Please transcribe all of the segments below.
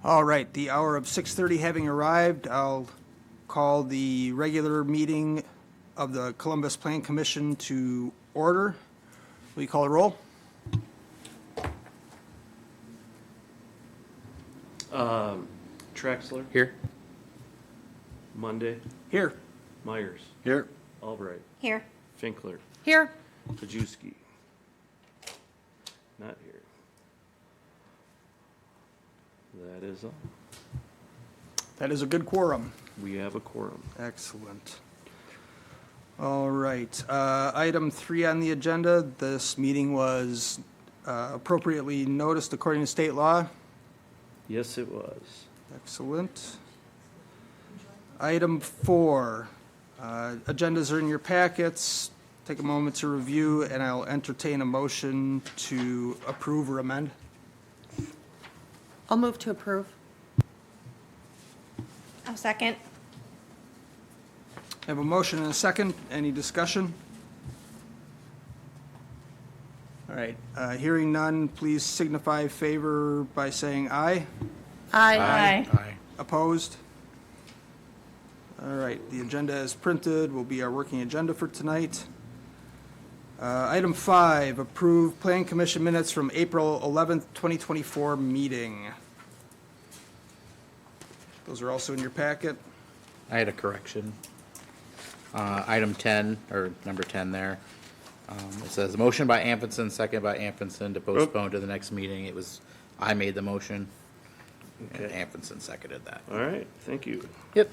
All right, the hour of 6:30 having arrived, I'll call the regular meeting of the Columbus Plan Commission to order. Will you call the roll? Traxler, Here. Monday, Here. Myers, Here. Albright, Here. Finkler, Here. Pajewski. Not here. That is all. That is a good quorum. We have a quorum. Excellent. All right, item 3 on the agenda, this meeting was appropriately noticed according to state law. Yes, it was. Excellent. Item 4, agendas are in your packets. Take a moment to review, and I'll entertain a motion to approve or amend. I'll move to approve. I'll second. I have a motion and a second. Any discussion? All right, hearing none, please signify favor by saying aye. Aye. Aye. Opposed? All right, the agenda as printed will be our working agenda for tonight. Item 5, approve Plan Commission minutes from April 11th, 2024 meeting. Those are also in your packet. I had a correction. Item 10, or number 10 there. It says motion by Amundson, second by Amundson to postpone to the next meeting. It was, I made the motion, and Okay. Amundson seconded that. All right, thank you. Yep.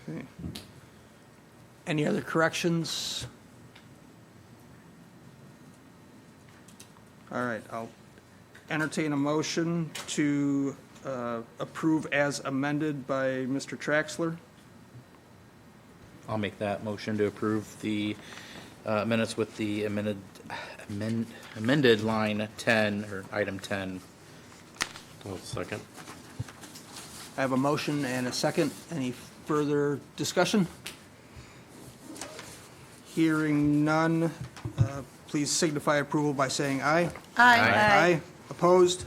Okay. Any other corrections? All right, I'll entertain a motion to approve as amended by Mr. Traxler. I'll make that motion to approve the minutes with the amended line 10, or item 10. I'll second. I have a motion and a second. Any further discussion? Hearing none, please signify approval by saying aye. Aye. Opposed?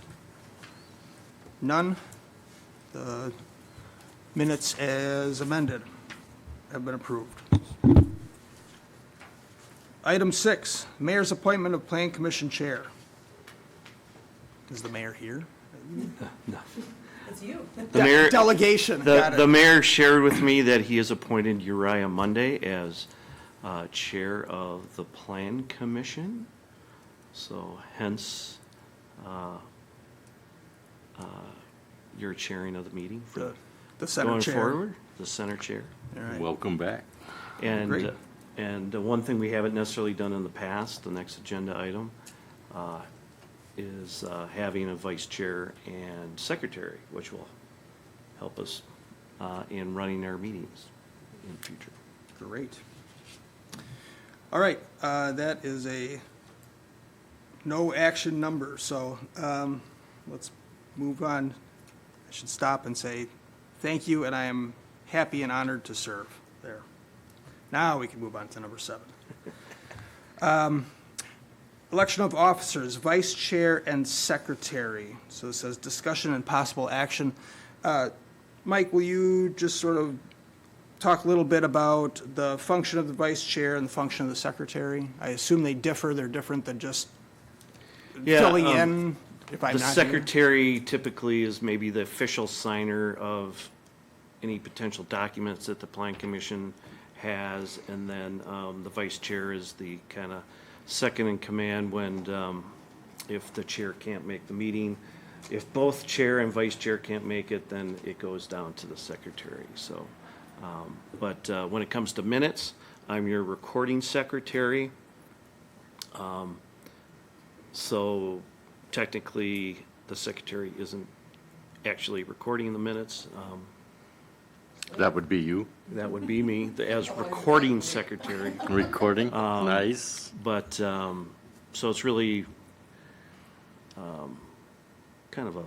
None? The minutes as amended have been approved. Item 6, Mayor's appointment of Plan Commission Chair. Is the mayor here? The mayor, Delegation, got the it. mayor shared with me that he has appointed Uriah Monday as chair of the Plan Commission. So hence, your chairing of the meeting for The center going chair. forward, the center chair. All right. Welcome back. Great. And one thing we haven't necessarily done in the past, the next agenda item, is having a vice chair and secretary, which will help us in running our meetings in the future. Great. All right, that is a no action number, so let's move on. I should stop and say thank you, and I am happy and honored to serve there. Now we can move on to number 7. Election of officers, vice chair and secretary. So it says discussion and possible action. Mike, will you just sort of talk a little bit about the function of the vice chair and the function of the secretary? I assume they differ. They're different than just filling in if I'm The not here. secretary typically is maybe the official signer of any potential documents that the Plan Commission has, and then the vice chair is the kind of second in command when, if the chair can't make the meeting. If both chair and vice chair can't make it, then it goes down to the secretary, so. But when it comes to minutes, I'm your recording secretary. So technically, the secretary isn't actually recording the minutes. That would be you, That would be me, as recording secretary. recording. Nice. But, so it's really kind of a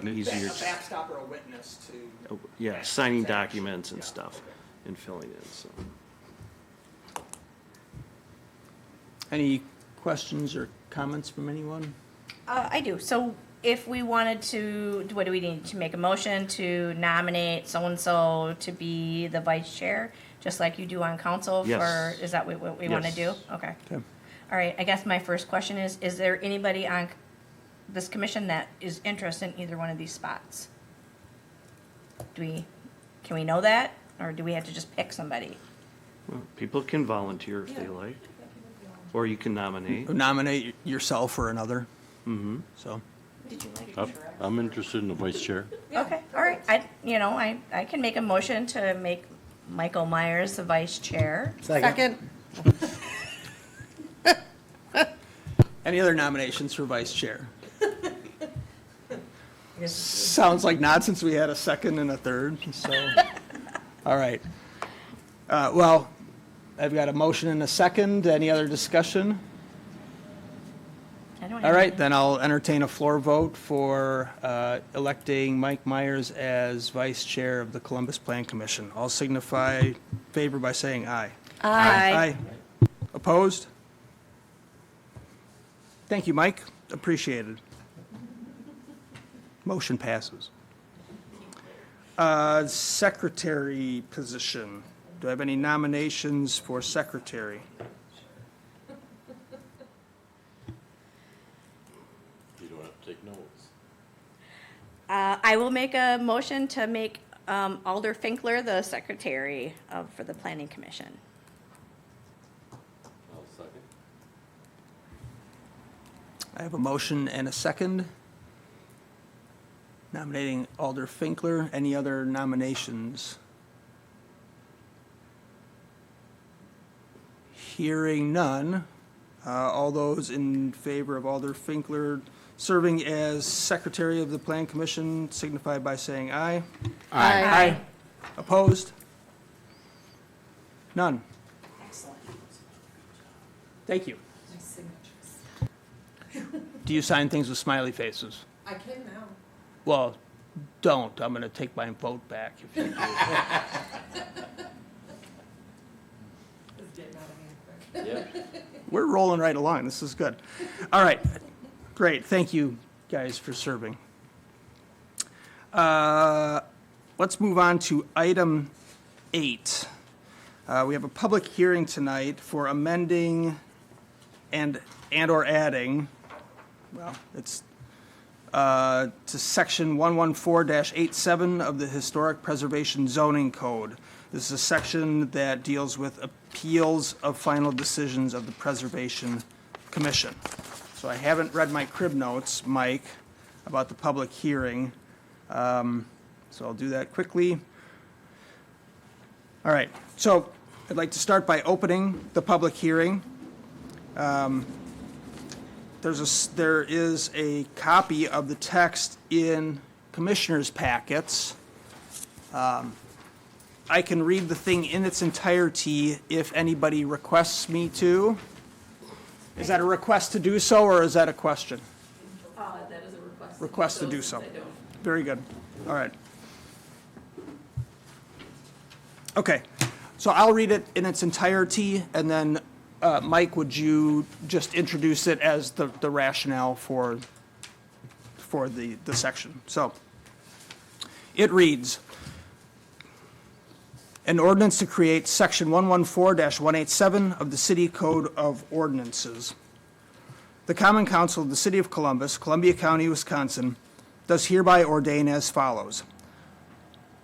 easier, backstop or a witness to. yeah, signing documents and stuff and filling in, so. Any questions or comments from anyone? I do. So if we wanted to, what do we need? To make a motion to nominate so-and-so to be the vice chair, just like you do on council? Yes. For, is that what we want to do? Yes. Okay. Okay. All right, I guess my first question is there anybody on this commission that is interested in either one of these spots? Can we know that, or do we have to just pick somebody? Well, people can volunteer if they like, or you can nominate. Nominate yourself or another. So, I'm interested in the vice chair. Okay, all right, I can make a motion to make Michael Myers the vice chair. Second. any other nominations for vice chair? Sounds like not, since we had a second and a third, so, all right. Well, I've got a motion and a second. Any other discussion? I don't All have right, any- then I'll entertain a floor vote for electing Mike Myers as vice chair of the Columbus Plan Commission. All signify favor by saying aye. Aye. Opposed? Thank you, Mike. Appreciated. Motion passes. Secretary position. Do I have any nominations for secretary? You don't have to take notes. I will make a motion to make Alder Finkler the secretary for the planning commission. I'll second. I have a motion and a second. Nominating Alder Finkler. Any other nominations? Hearing none. All those in favor of Alder Finkler serving as secretary of the Plan Commission signify by saying aye. Aye. Opposed? None. Thank you. Do you sign things with smiley faces? I can now. Well, don't. I'm going to take my vote back if you do. It's getting out of hand quick. We're rolling right along. This is good. All right. Great. Thank you, guys, for serving. Let's move on to item 8. We have a public hearing tonight for amending and/or adding, well, it's to section 114-87 of the Historic Preservation Zoning Code. This is a section that deals with appeals of final decisions of the Preservation Commission. So I haven't read my crib notes, Mike, about the public hearing, so I'll do that quickly. All right, so I'd like to start by opening the public hearing. There is a copy of the text in commissioners' packets. I can read the thing in its entirety if anybody requests me to. Is that a request to do so, or is that a question? That is a request. Request to do so. I don't. Very good. All right. Okay, so I'll read it in its entirety, and then, Mike, would you just introduce it as the rationale for the section? So, it reads, an ordinance to create section 114-187 of the City Code of Ordinances. The Common Council of the City of Columbus, Columbia County, Wisconsin, does hereby ordain as follows.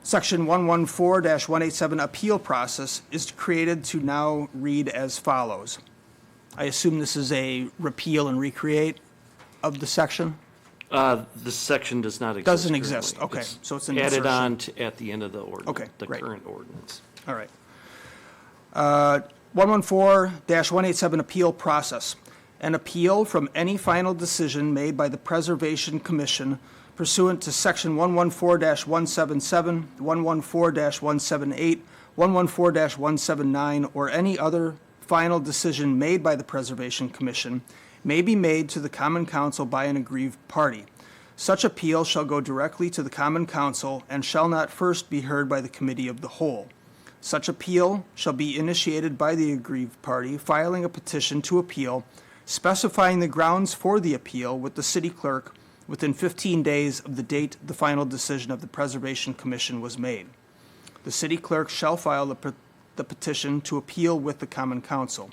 Section 114-187 appeal process is created to now read as follows. I assume this is a repeal and recreate of the section? The section does not exist. Doesn't exist, currently. okay, so it's an Added insertion. on at the end of the ordinance. Okay, The great. current ordinance. All right. 114-187 appeal process. An appeal from any final decision made by the Preservation Commission pursuant to section 114-177, 114-178, 114-179, or any other final decision made by the Preservation Commission may be made to the Common Council by an aggrieved party. Such appeal shall go directly to the Common Council and shall not first be heard by the Committee of the Whole. Such appeal shall be initiated by the aggrieved party filing a petition to appeal specifying the grounds for the appeal with the city clerk within 15 days of the date the final decision of the Preservation Commission was made. The city clerk shall file the petition to appeal with the Common Council.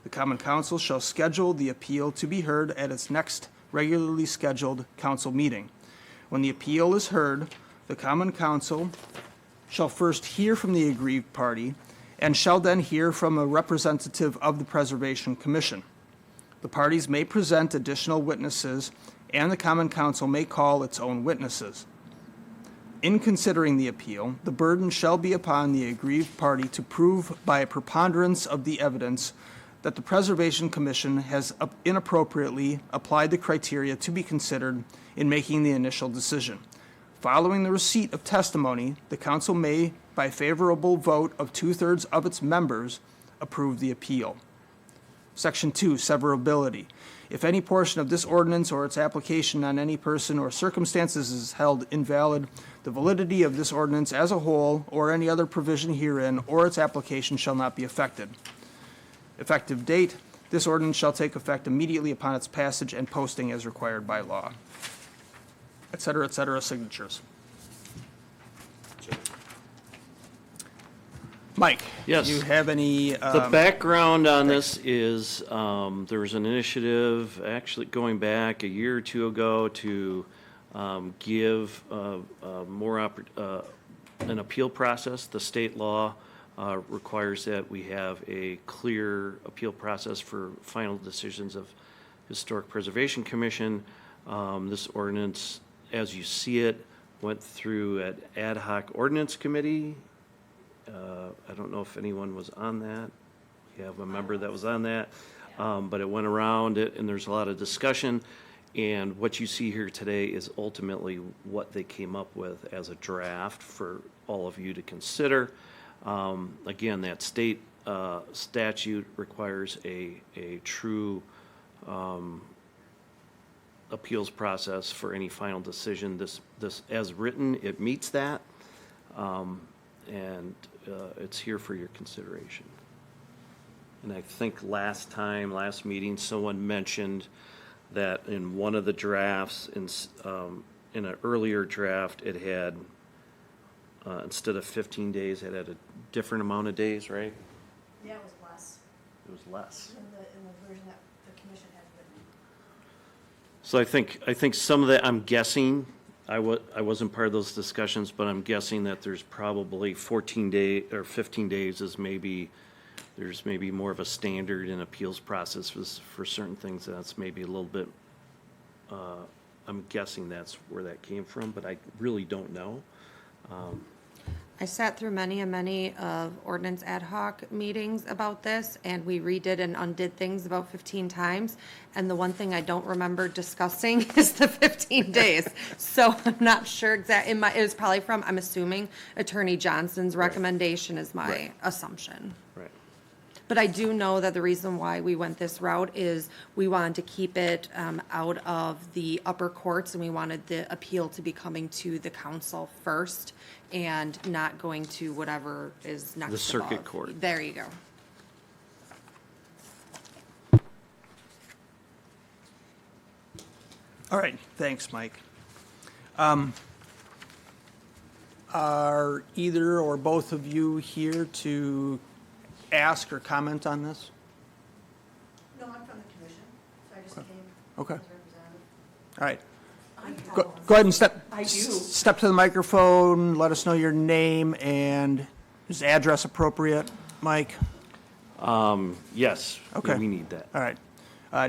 The Common Council shall schedule the appeal to be heard at its next regularly scheduled council meeting. When the appeal is heard, the Common Council shall first hear from the aggrieved party and shall then hear from a representative of the Preservation Commission. The parties may present additional witnesses, and the Common Council may call its own witnesses. In considering the appeal, the burden shall be upon the aggrieved party to prove by a preponderance of the evidence that the Preservation Commission has inappropriately applied the criteria to be considered in making the initial decision. Following the receipt of testimony, the council may, by favorable vote of 2/3 of its members, approve the appeal. Section 2, severability. If any portion of this ordinance or its application on any person or circumstances is held invalid, the validity of this ordinance as a whole or any other provision herein or its application shall not be affected. Effective date, this ordinance shall take effect immediately upon its passage and posting as required by law. Et cetera, signatures. Mike? Yes. Do you have any? The background on this is, there was an initiative, actually going back a year or two ago, to give an appeal process. The state law requires that we have a clear appeal process for final decisions of Historic Preservation Commission. This ordinance, as you see it, went through an ad hoc ordinance committee. I don't know if anyone was on that. You have a member that was on that. But it went around it, and there's a lot of discussion. And what you see here today is ultimately what they came up with as a draft for all of you to consider. Again, that state statute requires a true appeals process for any final decision. This as written, it meets that. And it's here for your consideration. And I think last meeting, someone mentioned that in one of the drafts, in an earlier draft, it had, instead of 15 days, it had a different amount of days, right? Yeah, it was less It was less. in the version that the commission had written. So I think some of that, I'm guessing, I wasn't part of those discussions, but I'm guessing that there's probably 14 or 15 days is maybe, there's maybe more of a standard in appeals process for certain things. That's maybe a little bit, I'm guessing that's where that came from, but I really don't know. I sat through many of ordinance ad hoc meetings about this, and we redid and undid things about 15 times. And the one thing I don't remember discussing is the 15 days. So I'm not sure exactly. It was probably from, I'm assuming, Attorney Johnson's recommendation is my assumption. Right. But I do know that the reason why we went this route is we wanted to keep it out of the upper courts, and we wanted the appeal to be coming to the council first and not going to whatever is next The circuit above. court. There you go. All right, thanks, Mike. Are either or both of you here to ask or comment on this? No, I'm from the commission, so I just came Okay, as representative. all right. Go ahead and step. I do. Step to the microphone, let us know your name and is the address appropriate, Mike? Yes. Okay. We need that. All right.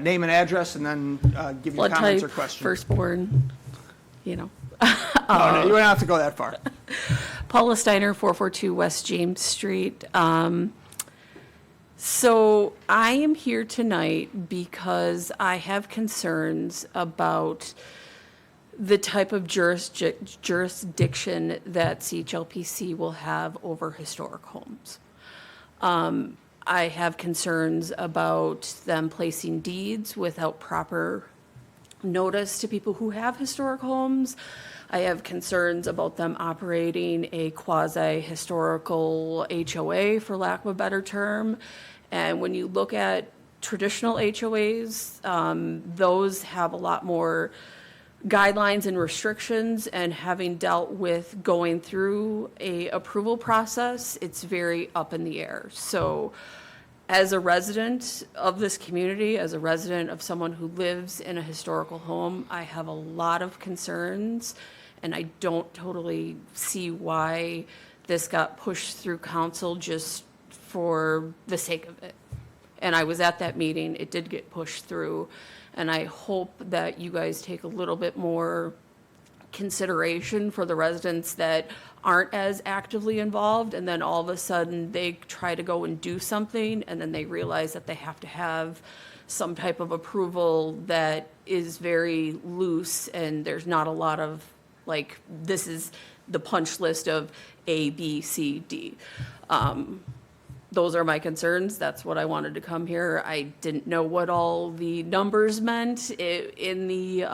Name and address, and then give your Blood comments type, or questions. firstborn, you know. No, you don't have to go that far. Paula Steiner, 442 West James Street. So I am here tonight because I have concerns about the type of jurisdiction that CHLPC will have over historic homes. I have concerns about them placing deeds without proper notice to people who have historic homes. I have concerns about them operating a quasi-historical HOA, for lack of a better term. And when you look at traditional HOAs, those have a lot more guidelines and restrictions, and having dealt with going through a approval process, it's very up in the air. So as a resident of this community, as a resident of someone who lives in a historical home, I have a lot of concerns, and I don't totally see why this got pushed through council just for the sake of it. And I was at that meeting, it did get pushed through, and I hope that you guys take a little bit more consideration for the residents that aren't as actively involved, and then all of a sudden they try to go and do something, and then they realize that they have to have some type of approval that is very loose, and there's not a lot of, like, this is the punch list of A, B, C, D. Those are my concerns. That's what I wanted to come here. I didn't know what all the numbers meant in the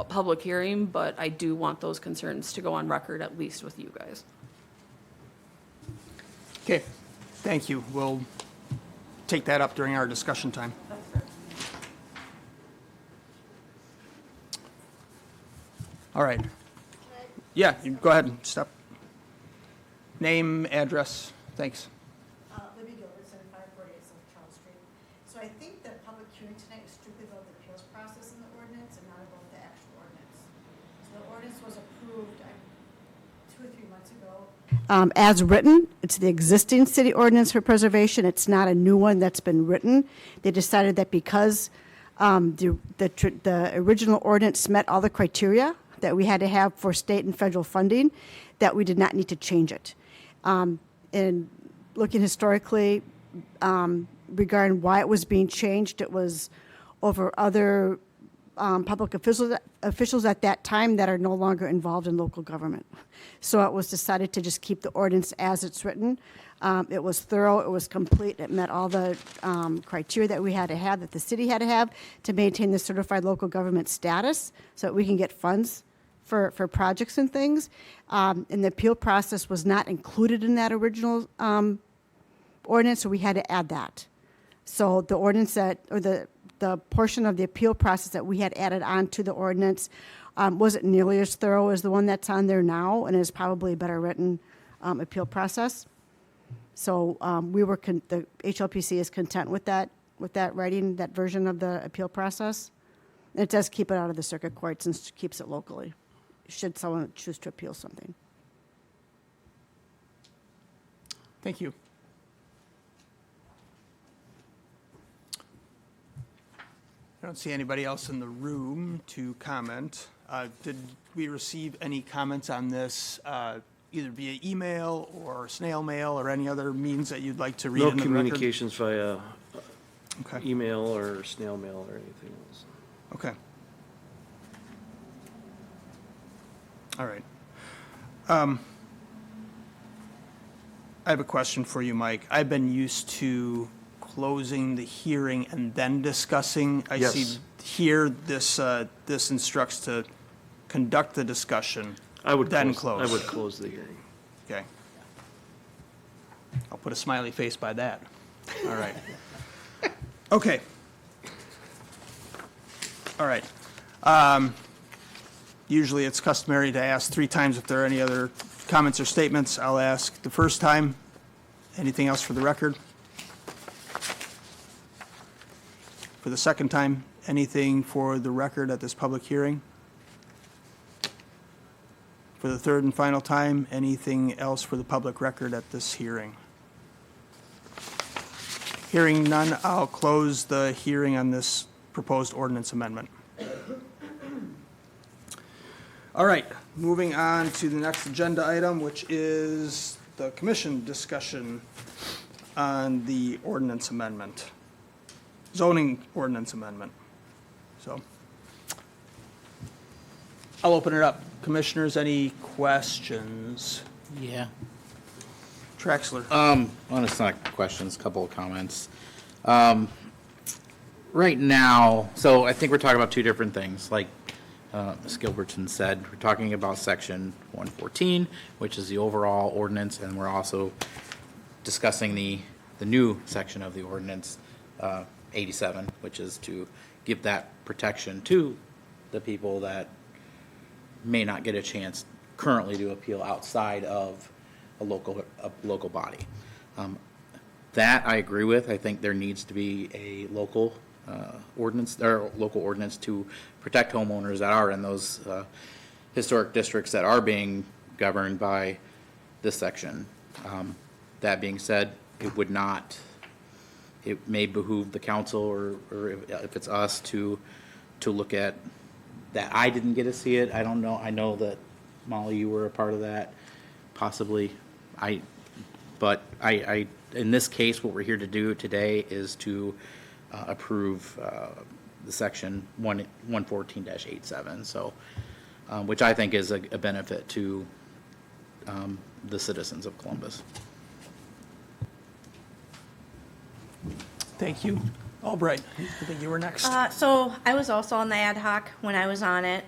public hearing, but I do want those concerns to go on record, at least with you guys. Okay, thank you. We'll take that up during our discussion time. All right. Yeah, you go ahead and step. Name, address, thanks. Libby Gilbertson, 548 South Charles Street. So I think the public hearing tonight is strictly about the appeals process in the ordinance and not about the actual ordinance. So the ordinance was approved 2 or 3 months ago. As written, it's the existing city ordinance for preservation. It's not a new one that's been written. They decided that because the original ordinance met all the criteria that we had to have for state and federal funding, that we did not need to change it. And looking historically, regarding why it was being changed, it was over other public officials at that time that are no longer involved in local government. So it was decided to just keep the ordinance as it's written. It was thorough, it was complete, it met all the criteria that we had to have, that the city had to have to maintain the certified local government status so that we can get funds for projects and things. And the appeal process was not included in that original ordinance, so we had to add that. So the ordinance that, or the portion of the appeal process that we had added on to the ordinance wasn't nearly as thorough as the one that's on there now, and is probably a better written appeal process. So the HLPC is content with that writing, that version of the appeal process. And it does keep it out of the circuit courts and keeps it locally, should someone choose to appeal something. Thank you. I don't see anybody else in the room to comment. Did we receive any comments on this, either via email or snail mail or any other means that you'd like to read No into the record? communications via Okay. email or snail mail or anything else. Okay. All right. I have a question for you, Mike. I've been used to closing the hearing and then discussing. I Yes. see here this instructs to conduct the discussion, then close. I would close the hearing. Okay. I'll put a smiley face by that. All right. Okay. All right. Usually it's customary to ask 3 times if there are any other comments or statements. I'll ask the first time. Anything else for the record? For the second time, anything for the record at this public hearing? For the third and final time, anything else for the public record at this hearing? Hearing none, I'll close the hearing on this proposed ordinance amendment. All right, moving on to the next agenda item, which is the commission discussion on the ordinance amendment, zoning ordinance amendment. So I'll open it up. Commissioners, any questions? Yeah. Traxler? Well, it's not questions, a couple of comments. Right now, so I think we're talking about 2 different things, like Ms. Gilbertson said. We're talking about section 114, which is the overall ordinance, and we're also discussing the new section of the ordinance, 87, which is to give that protection to the people that may not get a chance currently to appeal outside of a local body. That I agree with. I think there needs to be a local ordinance, or local ordinance to protect homeowners that are in those historic districts that are being governed by this section. That being said, it may behoove the council, or if it's us, to look at that. I didn't get to see it. I don't know. I know that, Molly, you were a part of that, possibly. But in this case, what we're here to do today is to approve the section 114-87, so, which I think is a benefit to the citizens of Columbus. Thank you. Albright, I think you were next. So I was also on the ad hoc when I was on it.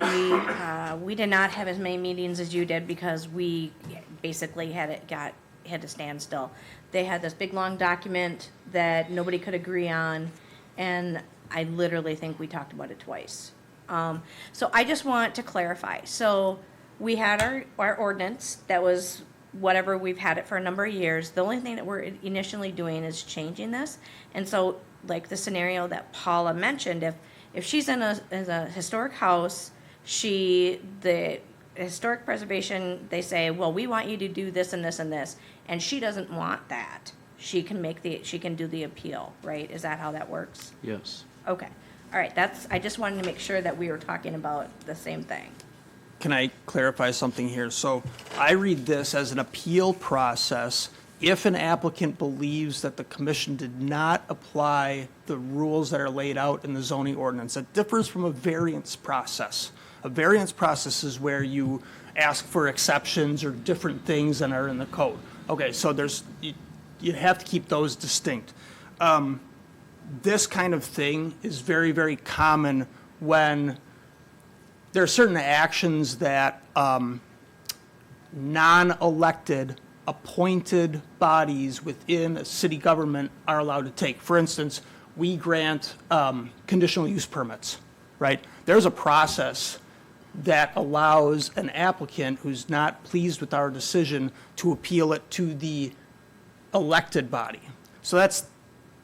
We did not have as many meetings as you did because we basically had to stand still. They had this big, long document that nobody could agree on, and I literally think we talked about it twice. So I just want to clarify. So we had our ordinance that was whatever, we've had it for a number of years. The only thing that we're initially doing is changing this. And so, like the scenario that Paula mentioned, if she's in a historic house, the historic preservation, they say, well, we want you to do this and this and this, and she doesn't want that. She can do the appeal, right? Is that how that works? Yes. Okay. All right. I just wanted to make sure that we were talking about the same thing. Can I clarify something here? So I read this as an appeal process if an applicant believes that the commission did not apply the rules that are laid out in the zoning ordinance. That differs from a variance process. A variance process is where you ask for exceptions or different things than are in the code. Okay, so you have to keep those distinct. This kind of thing is very, very common when there are certain actions that non-elected, appointed bodies within a city government are allowed to take. For instance, we grant conditional use permits, right? There's a process that allows an applicant who's not pleased with our decision to appeal it to the elected body. So that's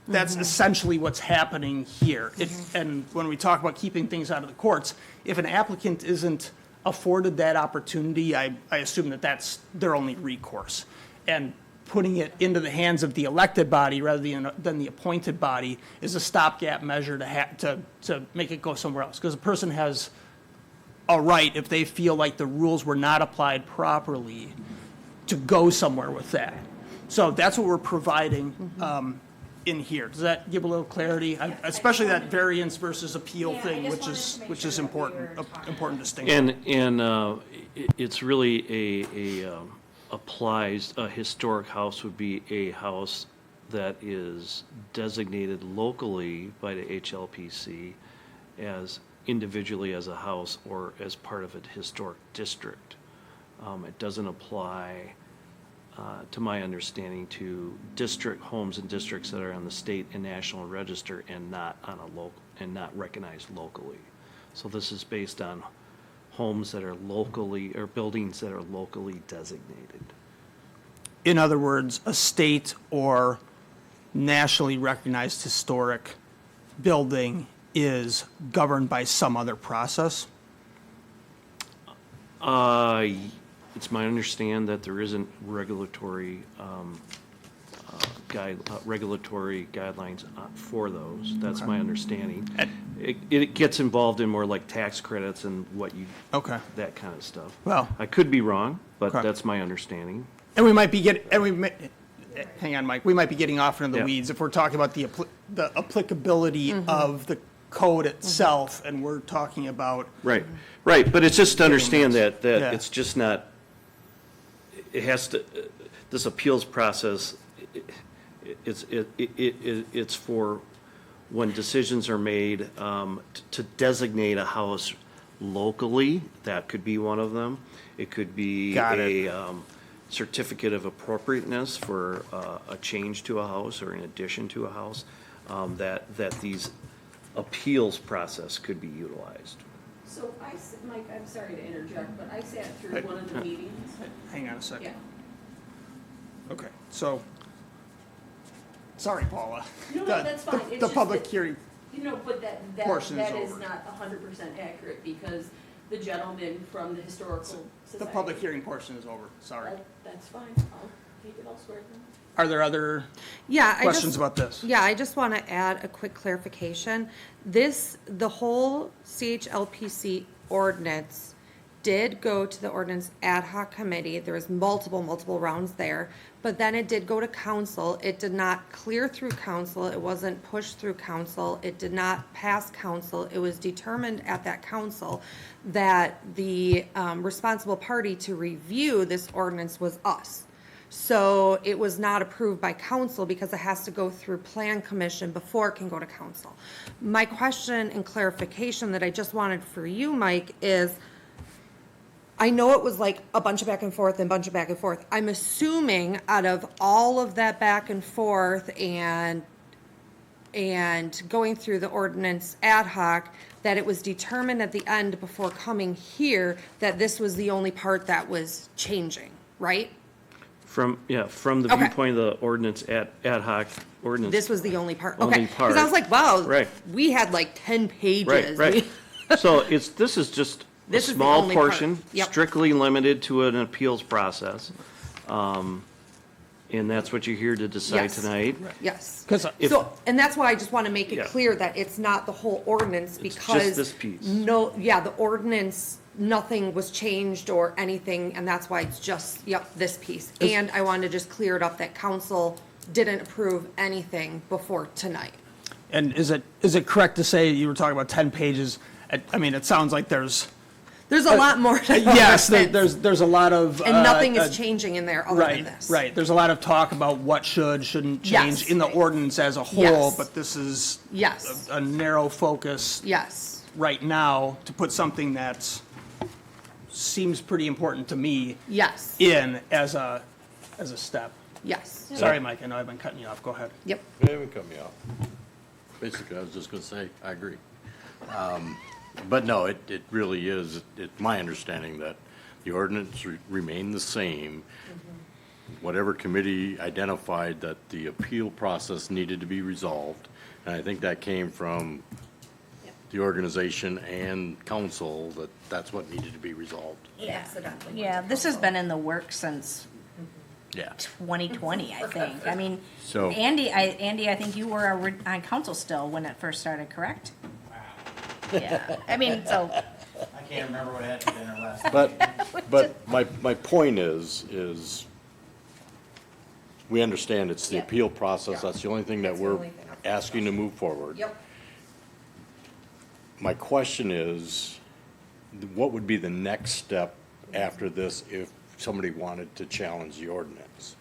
essentially what's happening here. And when we talk about keeping things out of the courts, if an applicant isn't afforded that opportunity, I assume that that's their only recourse. And putting it into the hands of the elected body rather than the appointed body is a stopgap measure to make it go somewhere else. Because a person has a right, if they feel like the rules were not applied properly, to go somewhere with that. So that's what we're providing in here. Does that give a little clarity? Especially that variance versus appeal thing, which is important, important distinction. And it's really a historic house would be a house that is designated locally by the HLPC as individually as a house or as part of a historic district. It doesn't apply, to my understanding, to district homes and districts that are on the state and national register and not on a local and not recognized locally. So this is based on homes that are locally or buildings that are locally designated. In other words, a state or nationally recognized historic building is governed by some other process? It's my understanding that there isn't regulatory guidelines for those. That's my understanding. It gets involved in more like tax credits and Okay. that kind of stuff. Well. I could be wrong, but Okay. that's my understanding. And hang on, Mike, we might be getting off into the weeds if we're talking about the applicability of the code itself, and we're talking about. Right, but it's just to understand that Yeah. it's just not, it has to, this appeals process, it's for when decisions are made to designate a house locally. That could be one of them. It could be Got it. a certificate of appropriateness for a change to a house or an addition to a house. that these appeals process could be utilized. So Mike, I'm sorry to interject, but I sat through one of the meetings. Hang on a second. Yeah. Okay, so, sorry, Paula. No, The- that's fine. the- It's The just public that- hearing, But that Portion is is over. not 100% accurate because the gentleman from the Historical the Society. public hearing portion is over, sorry. That's fine. I'll take it elsewhere then. Are there other Yeah, I questions just, about this? yeah, I just want to add a quick clarification. The whole CHLPC ordinance did go to the ordinance ad hoc committee. There was multiple rounds there. But then it did go to council. It did not clear through council. It wasn't pushed through council. It did not pass council. It was determined at that council that the responsible party to review this ordinance was us. So it was not approved by council because it has to go through plan commission before it can go to council. My question and clarification that I just wanted for you, Mike, is I know it was like a bunch of back and forth and bunch of back and forth. I'm assuming out of all of that back and forth and going through the ordinance ad hoc, that it was determined at the end before coming here that this was the only part that was changing, right? From the Okay. viewpoint of the ordinance ad hoc ordinance. This was the only part, Only okay. Because I part. was like, wow, Right. we had like 10 pages. Right. So this is just a This is the small only part. portion, Yep. strictly limited to an appeals process. And that's what you're here to decide Yes. tonight. Yes. 'Cause If- So, and that's why I just want to make it Yeah. clear that it's not the whole ordinance just because. this piece. No, yeah, the ordinance, nothing was changed or anything, and that's why it's just, yep, this piece. And I wanted to just clear it up that council didn't approve anything before tonight. And is it correct to say, you were talking about 10 pages? I mean, it sounds like there's, There's a lot more to yes, ordinance, there's a lot of. and nothing is changing in there other than Right, this. right. There's a lot of talk about what shouldn't change Yes. in the ordinance as a whole, Yes. but this is Yes, a narrow focus yes, right now to put something that seems pretty important to me yes, in as a step. yes. Sorry, Mike, I know I've been cutting you off. Go ahead. Yep, You haven't cut me off. Basically, I was just gonna say, I agree. But no, it really is, it's my understanding that the ordinance remained the same. Whatever committee identified that the appeal process needed to be resolved, and I think that came from the organization and council, that that's what needed to be resolved. Yeah, this has been in the works since Yeah. 2020, I think. I mean, So- Andy, I think you were on council still when it first started, correct? Yeah, I mean, so, I can't remember what I had for dinner last night. But my point is we understand it's the Yeah. appeal process, Yeah. that's the only thing that That's the we're only thing. asking to move forward. yep. My question is, what would be the next step after this if somebody wanted to challenge the ordinance?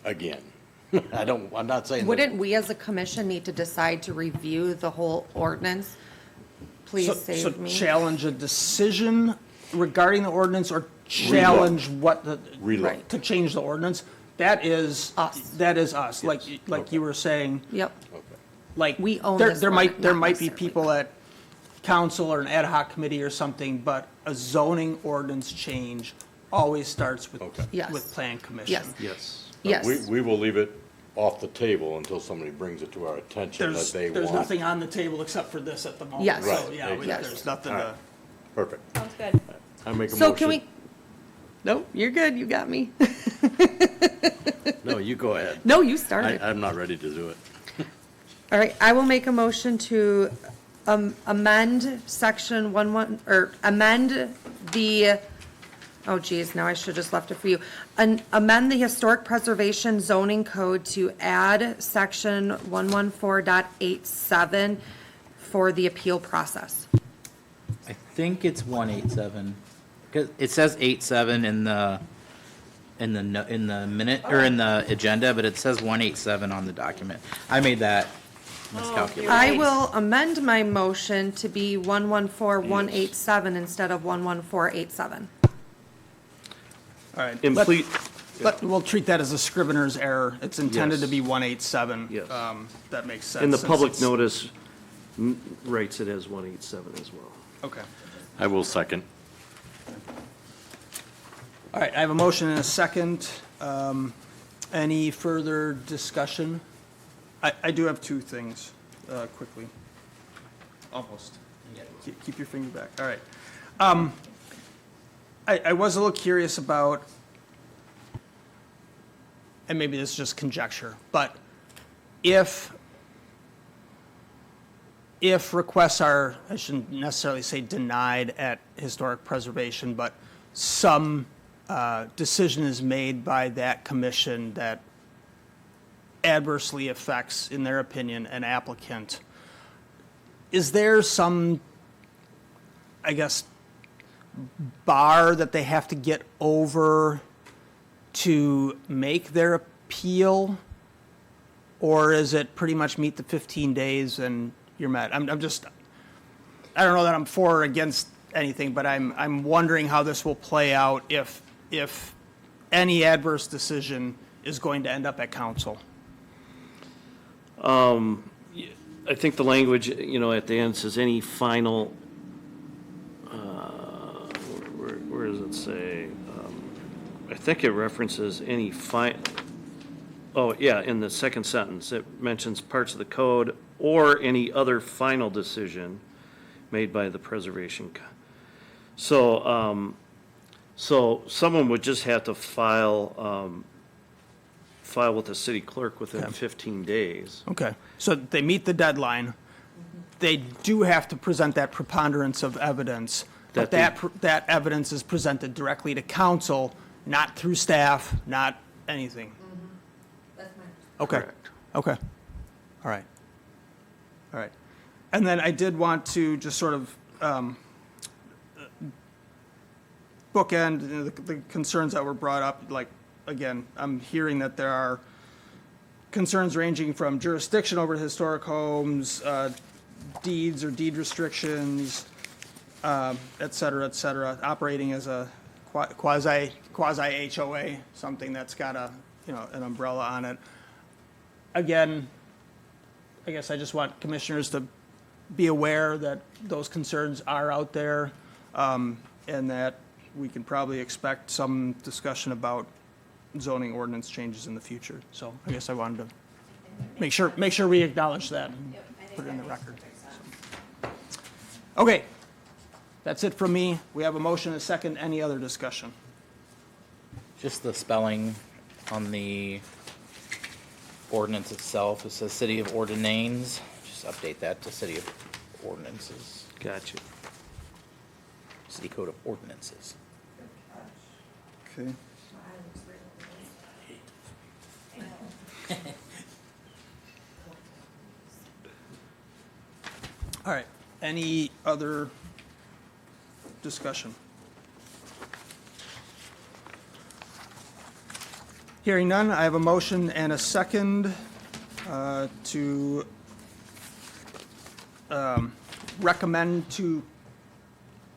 Again, I'm not saying that. Wouldn't we as a commission need to decide to review the whole ordinance? Please So save me. challenge a decision regarding the ordinance or challenge what the, Relook. to change the ordinance? That is. Us. That is us, like Okay. you were saying. Yep, Okay. Like, We own there, this there ordinance, might, there not might be necessarily. people at council or an ad hoc committee or something, but a zoning ordinance change always starts with, Okay. Yes. with plan commission. yes, Yes. yes. We will leave it off the table until somebody brings it to our attention that they There's want. nothing on the table except for this at the moment. Yes. So, Right, yeah, exactly. there's nothing All to, right. Perfect. sounds good. I make a motion. So can we? Nope, you're good, you got me. No, you go ahead. No, you started. I'm not ready to do it. All right, I will make a motion to amend section or amend the, oh geez, now I should have just left it for you. Amend the historic preservation zoning code to add section 114.87 for the appeal process. I think it's 187. 'Cause it says 87 in the minute, or in the agenda, but it says 187 on the document. I made that miscalculation. I Right. will amend my motion to be 114.187 instead of 114.87. all right. And let's- please, But we'll treat that as a scrivener's error. It's intended to Yes. be 187. Yes. That makes sense. And the since public it's- notice writes it as 187 as well. Okay. I will second. All right, I have a motion and a second. Any further discussion? I do have two things, quickly. Almost. Keep your finger back. All right. I was a little curious about, and maybe this is just conjecture, but if requests are, I shouldn't necessarily say denied at historic preservation, but some decision is made by that commission that adversely affects, in their opinion, an applicant, is there some, I guess, bar that they have to get over to make their appeal? Or is it pretty much meet the 15 days and you're met? I'm just, I don't know that I'm for or against anything, but I'm wondering how this will play out if any adverse decision is going to end up at council. I think the language, at the end says any final, where does it say? I think it references any in the second sentence, it mentions parts of the code or any other final decision made by the preservation. So someone would just have to file with the city clerk within 15 days. Okay, so they meet the deadline. They do have to present that preponderance of evidence, but that evidence is presented directly to council, not through staff, not anything. That's my. Okay, Correct. okay, all right. All right. And then I did want to just sort of bookend the concerns that were brought up. Like, again, I'm hearing that there are concerns ranging from jurisdiction over historic homes, deeds or deed restrictions, et cetera, operating as a quasi HOA, something that's got an umbrella on it. Again, I guess I just want commissioners to be aware that those concerns are out there, and that we can probably expect some discussion about zoning ordinance changes in the future. So I guess I wanted to make sure we acknowledge that and put it in the record. Okay, that's it from me. We have a motion and a second. Any other discussion? Just the spelling on the ordinance itself, it says City of Ordinanes, just update that to City of Ordinances, Gotcha. City Code of Ordinances. Okay. All right, any other discussion? Hearing none, I have a motion and a second to recommend to,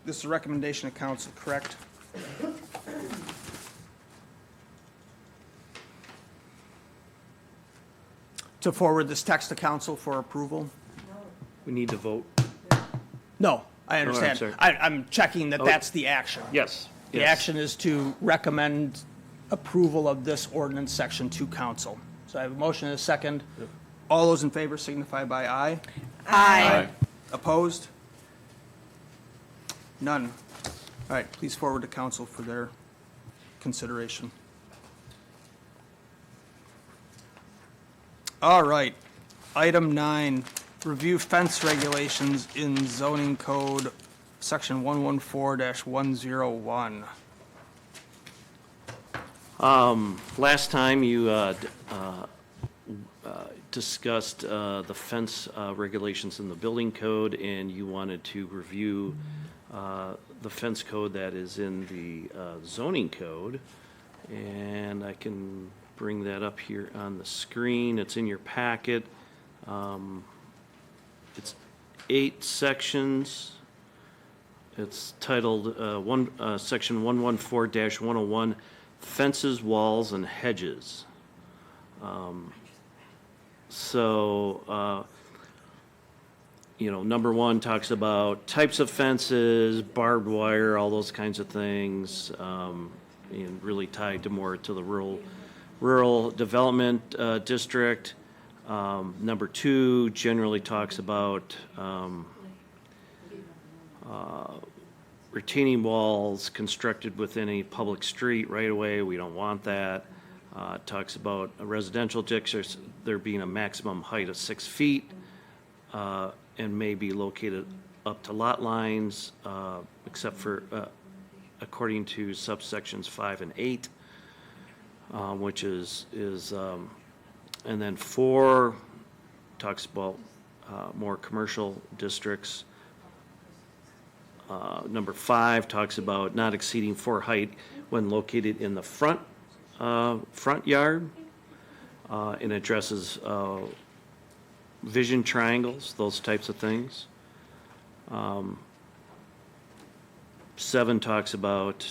this is a recommendation of council, correct? To forward this text to council for approval? We need to vote. No, I I'm understand. sorry. I'm checking that Oh. that's the action. Yes. The action is to recommend approval of this ordinance section to council. So I have a motion and a second. All those in favor signify by aye. Aye. Opposed? None. All right, please forward to council for their consideration. All right, item 9, review fence regulations in zoning code, section 114-101. Last time you discussed the fence regulations in the building code, and you wanted to review the fence code that is in the zoning code. And I can bring that up here on the screen. It's in your packet. It's 8 sections. It's titled section 114-101, fences, walls, and hedges. So, number one talks about types of fences, barbed wire, all those kinds of things, and really tied to more to the rural development district. Number two generally talks about retaining walls constructed within a public street right away. We don't want that. It talks about a residential districts, there being a maximum height of 6 feet and may be located up to lot lines, except for according to subsections 5 and 8, which is and then 4 talks about more commercial districts. Number 5 talks about not exceeding 4 height when located in the front yard, and addresses vision triangles, those types of things. 7 talks about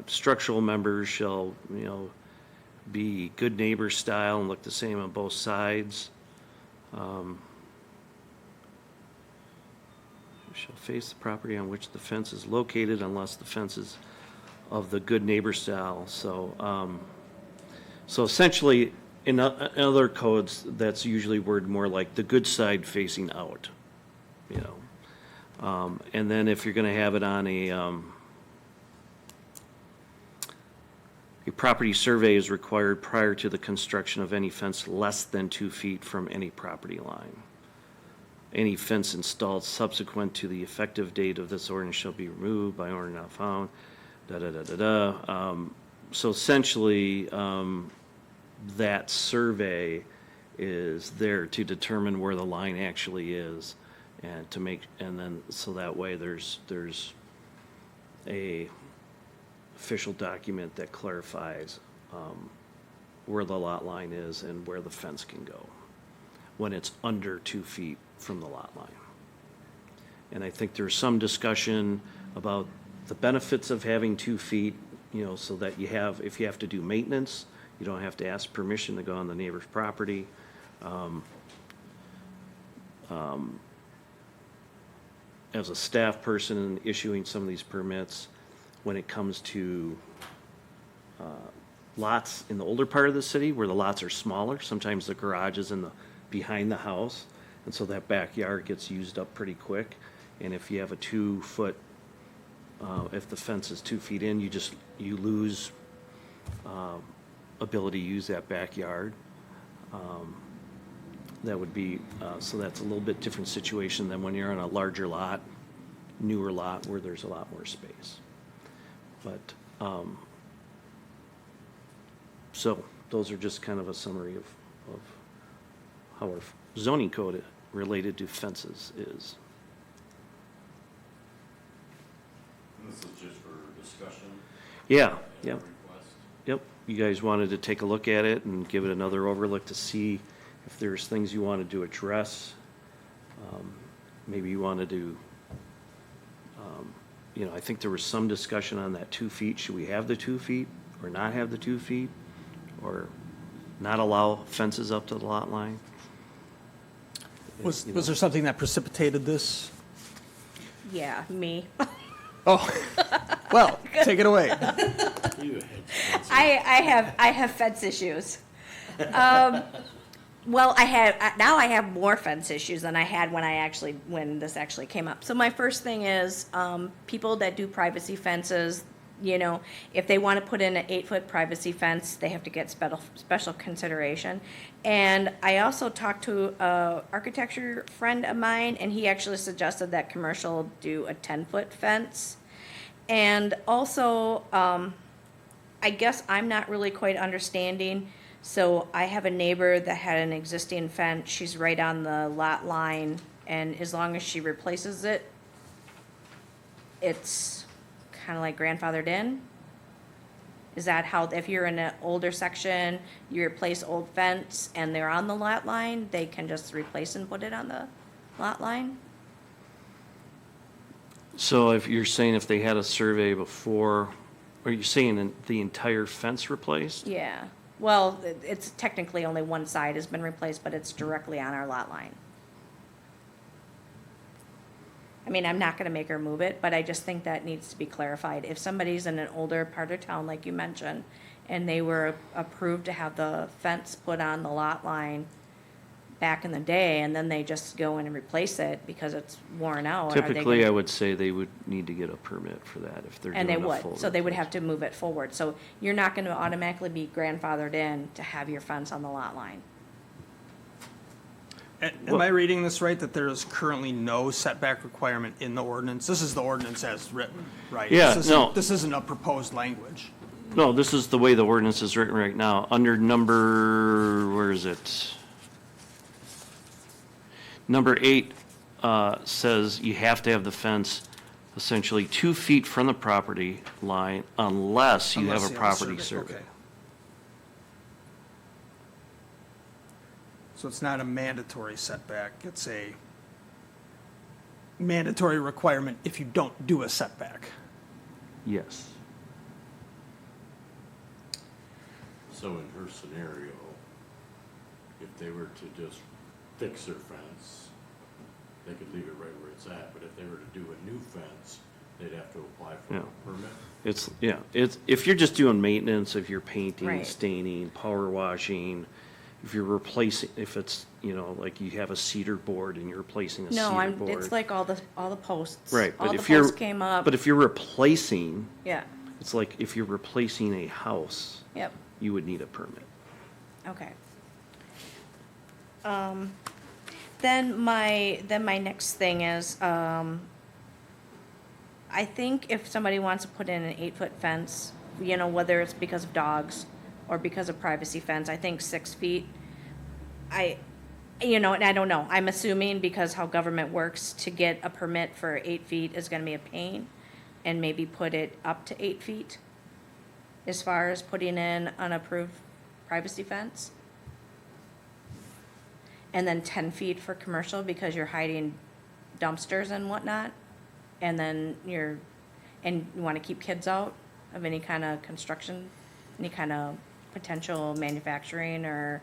structural members shall, be good neighbor style and look the same on both sides. Shall face the property on which the fence is located unless the fence is of the good neighbor style. So, so essentially, in other codes, that's usually worded more like the good side facing out, and then if you're going to have it on a property survey is required prior to the construction of any fence less than 2 feet from any property line. Any fence installed subsequent to the effective date of this ordinance shall be removed by order not found, So essentially, that survey is there to determine where the line actually is, and to make, and then, so that way there's a official document that clarifies where the lot line is and where the fence can go when it's under 2 feet from the lot line. And I think there's some discussion about the benefits of having 2 feet, so that you have, if you have to do maintenance, you don't have to ask permission to go on the neighbor's property. As a staff person in issuing some of these permits, when it comes to lots in the older part of the city where the lots are smaller, sometimes the garage is behind the house, and so that backyard gets used up pretty quick. And if you have a 2 foot, if the fence is 2 feet in, you lose ability to use that backyard. That would be, so that's a little bit different situation than when you're on a larger lot, newer lot where there's a lot more space. But, so those are just kind of a summary of how our zoning code related to fences is. This is just for discussion? Yeah, and yeah. request? Yep, you guys wanted to take a look at it and give it another overlook to see if there's things you wanted to address. Maybe you wanted to, I think there was some discussion on that 2 feet. Should we have the 2 feet or not have the 2 feet? Or not allow fences up to the lot line? Was there something that precipitated this? Yeah, me. Oh, well, take it away. I have fence issues. Well, now I have more fence issues than I had when this actually came up. So my first thing is, people that do privacy fences, if they want to put in an 8-foot privacy fence, they have to get special consideration. And I also talked to a architecture friend of mine, and he actually suggested that commercial do a 10-foot fence. And also, I guess I'm not really quite understanding. So I have a neighbor that had an existing fence. She's right on the lot line, and as long as she replaces it, it's kind of like grandfathered in. Is that how, if you're in an older section, you replace old fence and they're on the lot line, they can just replace and put it on the lot line? So if you're saying if they had a survey before, are you saying the entire fence replaced? Yeah, well, it's technically only one side has been replaced, but it's directly on our lot line. I mean, I'm not gonna make her move it, but I just think that needs to be clarified. If somebody's in an older part of town, like you mentioned, and they were approved to have the fence put on the lot line back in the day, and then they just go in and replace it because it's worn out, are they Typically, I gonna? would say they would need to get a permit for that if they're And doing they a full would, so they would have replacement. to move it forward. So you're not gonna automatically be grandfathered in to have your fence on the lot line. Am I reading this right, that there is currently no setback requirement in the ordinance? This is the ordinance as written, right? Yeah, This isn't- no. This isn't a proposed language. No, this is the way the ordinance is written right now. Under number, where is it? Number 8 says you have to have the fence essentially 2 feet from the property line unless you have Unless a property survey, survey. okay. So it's not a mandatory setback, it's a mandatory requirement if you don't do a setback. Yes. So in her scenario, if they were to just fix their fence, they could leave it right where it's at, but if they were to do a new fence, they'd have to apply for Yeah. a permit. It's, if you're just doing maintenance, if you're painting, Right. staining, power washing, if you're replacing, if it's, like you have a cedar board and you're replacing a No, cedar board. it's like all the posts. Right, All but the if you're, posts came up, but if you're replacing, yeah, it's like if you're replacing a house, yep, you would need a permit. okay. Then my next thing is, I think if somebody wants to put in an 8-foot fence, whether it's because of dogs or because of privacy fence, I think 6 feet. And I don't know, I'm assuming because how government works, to get a permit for 8 feet is gonna be a pain, and maybe put it up to 8 feet as far as putting in unapproved privacy fence. And then 10 feet for commercial because you're hiding dumpsters and whatnot. And then you wanna keep kids out of any kind of construction, any kind of potential manufacturing or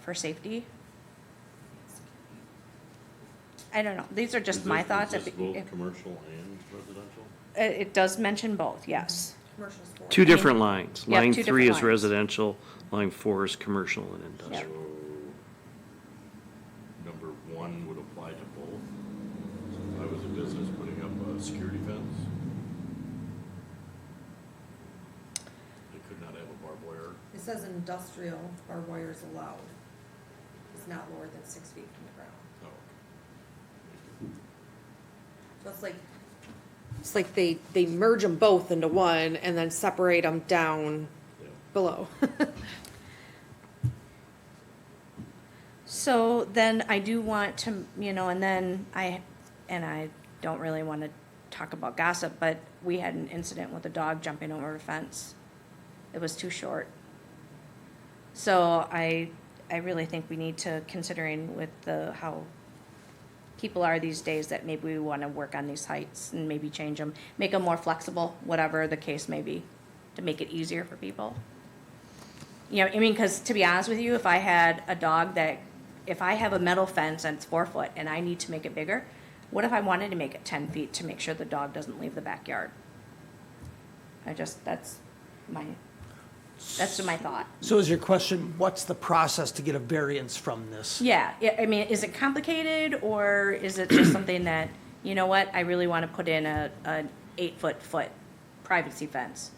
for safety. I don't know, these are just my thoughts. Is this If- both commercial and residential? It does mention both, yes. Commercial's for. Two different lines. Yep, Line two 3 different is lines. residential, line 4 is commercial and So industrial. number 1 would apply to both. So if I was a business putting up a security fence, they could not have a barbed wire. It says industrial barbed wire is allowed. It's not lower than 6 feet from the ground. No. So it's like they merge them both into one and then separate them down Yeah. below. So then I do want to, and then I don't really want to talk about gossip, but we had an incident with a dog jumping over a fence. It was too short. So I really think we need to, considering with how people are these days, that maybe we want to work on these heights and maybe change them, make them more flexible, whatever the case may be, to make it easier for people. Because to be honest with you, if I had a dog if I have a metal fence and it's 4 foot and I need to make it bigger, what if I wanted to make it 10 feet to make sure the dog doesn't leave the backyard? That's my thought. So is your question, what's the process to get a variance from this? Yeah, is it complicated, or is it just something that, I really want to put in an 8-foot privacy fence?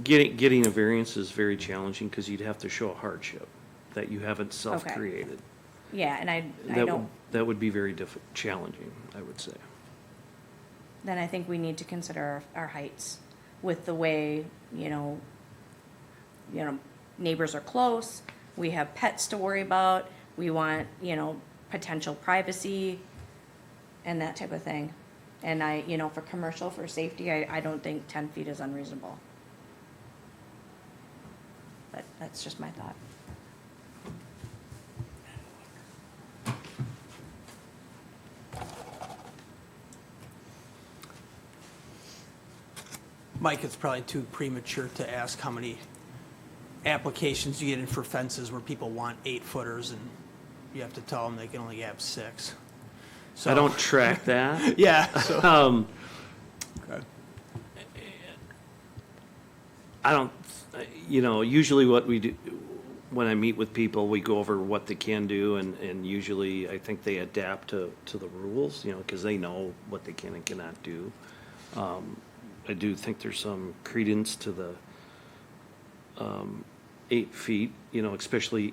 Getting a variance is very challenging because you'd have to show a hardship that you haven't self-created. Yeah, and I That don't, would, that would be very challenging, I would say. then I think we need to consider our heights with the way, neighbors are close, we have pets to worry about, we want, potential privacy and that type of thing. And for commercial, for safety, I don't think 10 feet is unreasonable. But that's just my thought. Mike, it's probably too premature to ask how many applications you get in for fences where people want 8-footers and you have to tell them they can only have 6. So I don't track that. Yeah. So, okay. I don't, usually what we do, when I meet with people, we go over what they can do, and usually I think they adapt to the rules, because they know what they can and cannot do. I do think there's some credence to the 8 feet, especially,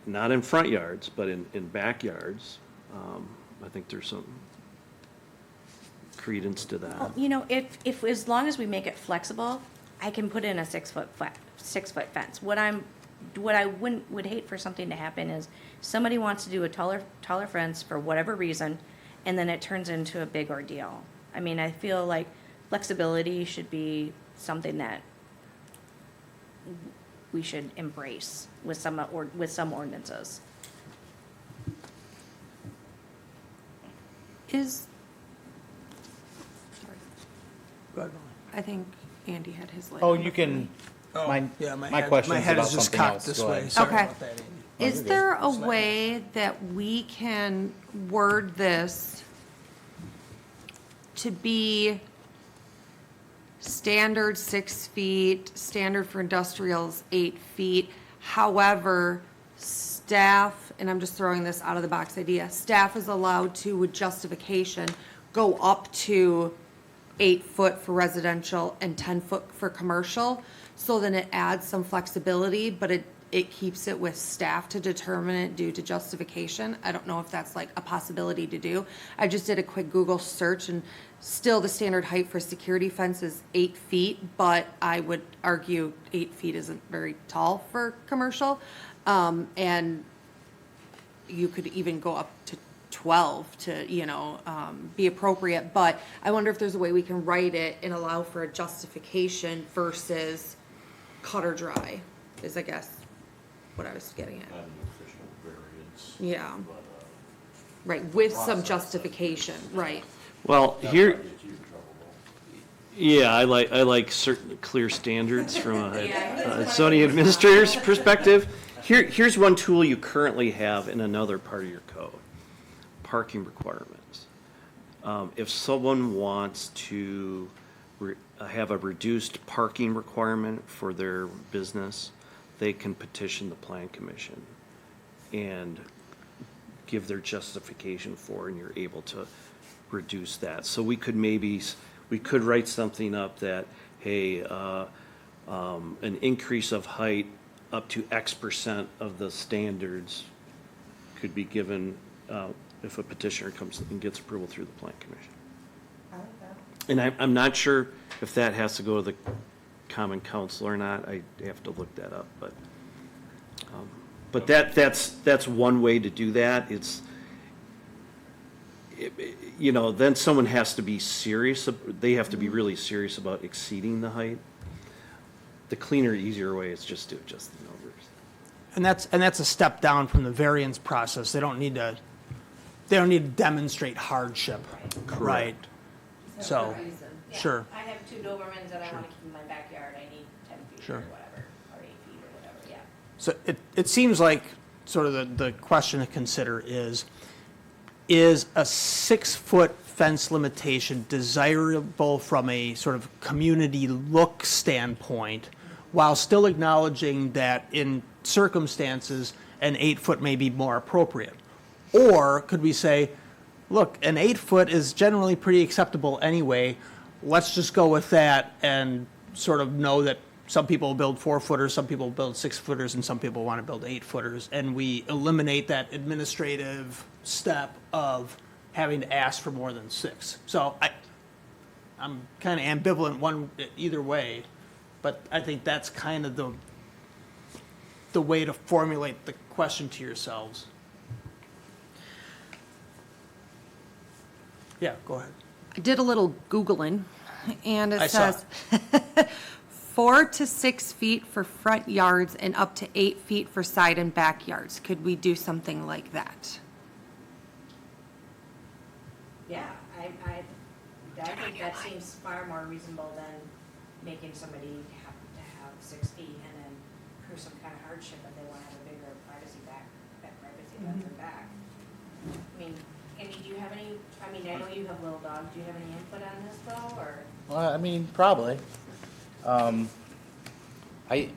not in front yards, but in backyards. I think there's some credence to that. Well, if, as long as we make it flexible, I can put in a 6-foot fence. What I would hate for something to happen is somebody wants to do a taller fence for whatever reason, and then it turns into a big ordeal. I mean, I feel like flexibility should be something that we should embrace with some ordinances. Is, sorry, Go ahead, I think Andy had his light. Oh, on you before can, me. yeah, my question's my head about is just something cocked else. this Go way. ahead. Sorry Okay. about that, Andy. Is there a way that we can word this to be standard 6 feet, standard for industrials 8 feet? However, staff, and I'm just throwing this out of the box idea, staff is allowed to, with justification, go up to 8 foot for residential and 10 foot for commercial. So then it adds some flexibility, but it keeps it with staff to determine it due to justification. I don't know if that's like a possibility to do. I just did a quick Google search, and still the standard height for security fence is 8 feet, but I would argue 8 feet isn't very tall for commercial. And you could even go up to 12 to, be appropriate. But I wonder if there's a way we can write it and allow for a justification versus cut or dry, is I guess what I was getting at. Not an official variance. Yeah. Right, with some justification, right. Well, here, Get you in trouble, though. yeah, I like certain clear standards from a zoning administrator's perspective. Here's one tool you currently have in another part of your code: parking requirements. If someone wants to have a reduced parking requirement for their business, they can petition the plan commission and give their justification for, and you're able to reduce that. So we could write something up that, hey, an increase of height up to X% of the standards could be given if a petitioner comes and gets approval through the plan commission. And I'm not sure if that has to go to the common council or not. I have to look that up, but that's one way to do that. Then someone has to be serious. They have to be really serious about exceeding the height. The cleaner, easier way is just to adjust the numbers. And that's a step down from the variance process. They don't need to demonstrate hardship. Right. So, sure. I have 2 Dobermans that I want to keep in my backyard. I need 10 feet Sure. or whatever, or 8 feet or whatever, yeah. So it seems like sort of the question to consider is a 6-foot fence limitation desirable from a sort of community look standpoint, while still acknowledging that in circumstances, an 8-foot may be more appropriate? Or could we say, look, an 8-foot is generally pretty acceptable anyway, let's just go with that and sort of know that some people build 4-footers, some people build 6-footers, and some people want to build 8-footers, and we eliminate that administrative step of having to ask for more than 6. So I'm kind of ambivalent either way, but I think that's kind of the way to formulate the question to yourselves. Yeah, go ahead. I did a little Googling, and I it saw. says 4 to 6 feet for front yards and up to 8 feet for side and backyards. Could we do something like that? Yeah, I think that seems far more reasonable than making somebody have to have 6 feet and then prove some kind of hardship, but they wanna have a bigger privacy fence back. I mean, Andy, do you have any, I mean, I know you have little dog, do you have any input on this though, or? Well, I mean, probably. I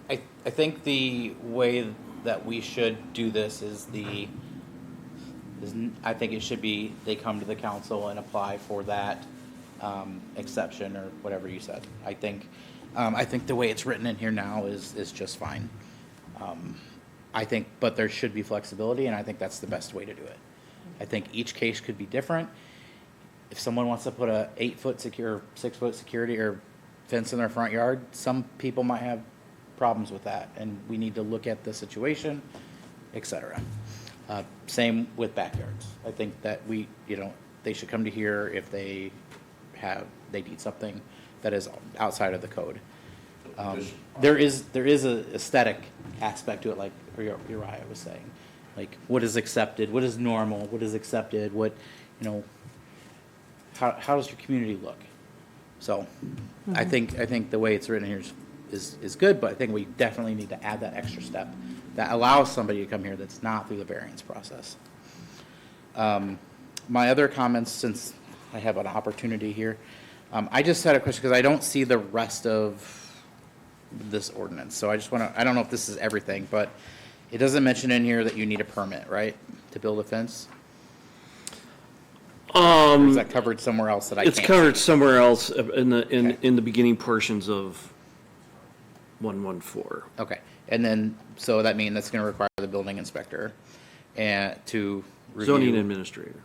think the way that we should do this I think it should be, they come to the council and apply for that, exception or whatever you said. I think the way it's written in here now is just fine. But there should be flexibility, and I think that's the best way to do it. I think each case could be different. If someone wants to put a 8-foot 6-foot security or fence in their front yard, some people might have problems with that, and we need to look at the situation, et cetera. Same with backyards. I think that they should come to here if they need something that is outside of the code. There is a aesthetic aspect to it, like Uriah was saying. Like, what is accepted, what is normal, what is accepted, how does your community look? So, I think the way it's written here is good, but I think we definitely need to add that extra step that allows somebody to come here that's not through the variance process. My other comments, since I have an opportunity here, I just had a question because I don't see the rest of this ordinance. So I don't know if this is everything, but it doesn't mention in here that you need a permit, right, to build a fence? Or is that covered somewhere else that I can't It's covered see? somewhere else in Okay. the beginning portions of 114. Okay, and then, so that means that's gonna require the building inspector and to review. Zoning administrator.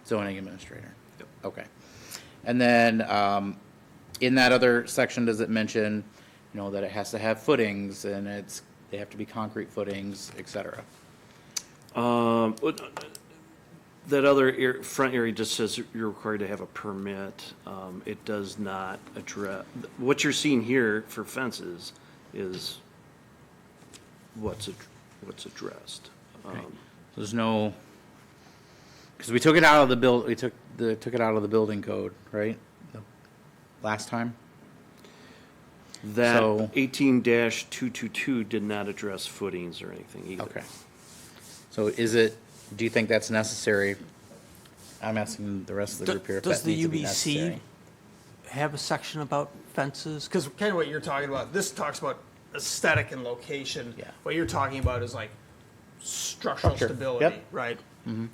Zoning administrator. Yep. Okay. And then, in that other section, does it mention, that it has to have footings and they have to be concrete footings, et cetera? That other front area just says you're required to have a permit. It does not address, what you're seeing here for fences is what's addressed. Right. There's no, because we took it out of the took it out of the building code, right? Last time? That So- 18-222 did not address footings or anything either. Okay. So do you think that's necessary? I'm asking the rest of the group here if Does that the needs to be UBC necessary. have a section about fences? Because kind of what you're talking about, this talks about aesthetic and location. Yeah. What you're talking about is like structural Structure. stability, Yep. right? Mm-hmm.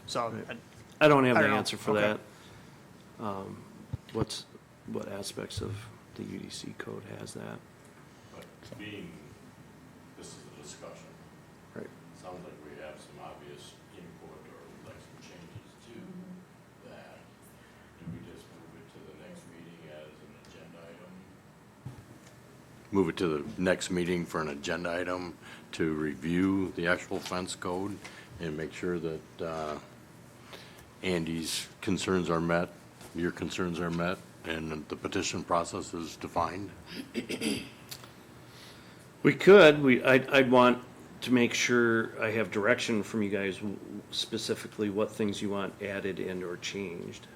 So, I don't have I the don't know. answer for Okay. that. What aspects of the UDC code has that? But this is a discussion. Right. Sounds like we have some obvious input or like some changes to that. Do we just move it to the next meeting as an agenda item? Move it to the next meeting for an agenda item to review the actual fence code and make sure that Andy's concerns are met, your concerns are met, and the petition process is defined? We could, I'd want to make sure I have direction from you guys specifically what things you want added in or changed.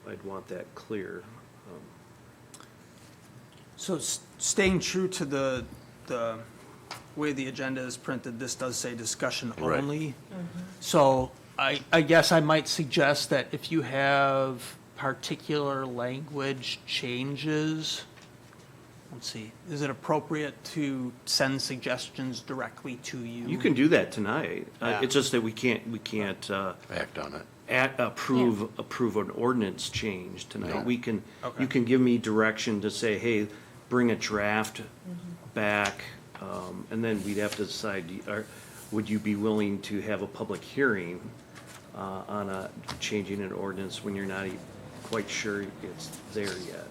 I'd want that clear. so staying true to the way the agenda is printed, this does say discussion Right. only. So I guess I might suggest that if you have particular language changes, let's see, is it appropriate to send suggestions directly to you? You can do that tonight. Yeah. It's just that we can't Act on it. approve an ordinance change tonight. No. We can, Okay. you can give me direction to say, hey, bring a draft back, and then we'd have to decide, would you be willing to have a public hearing on changing an ordinance when you're not quite sure it's there yet?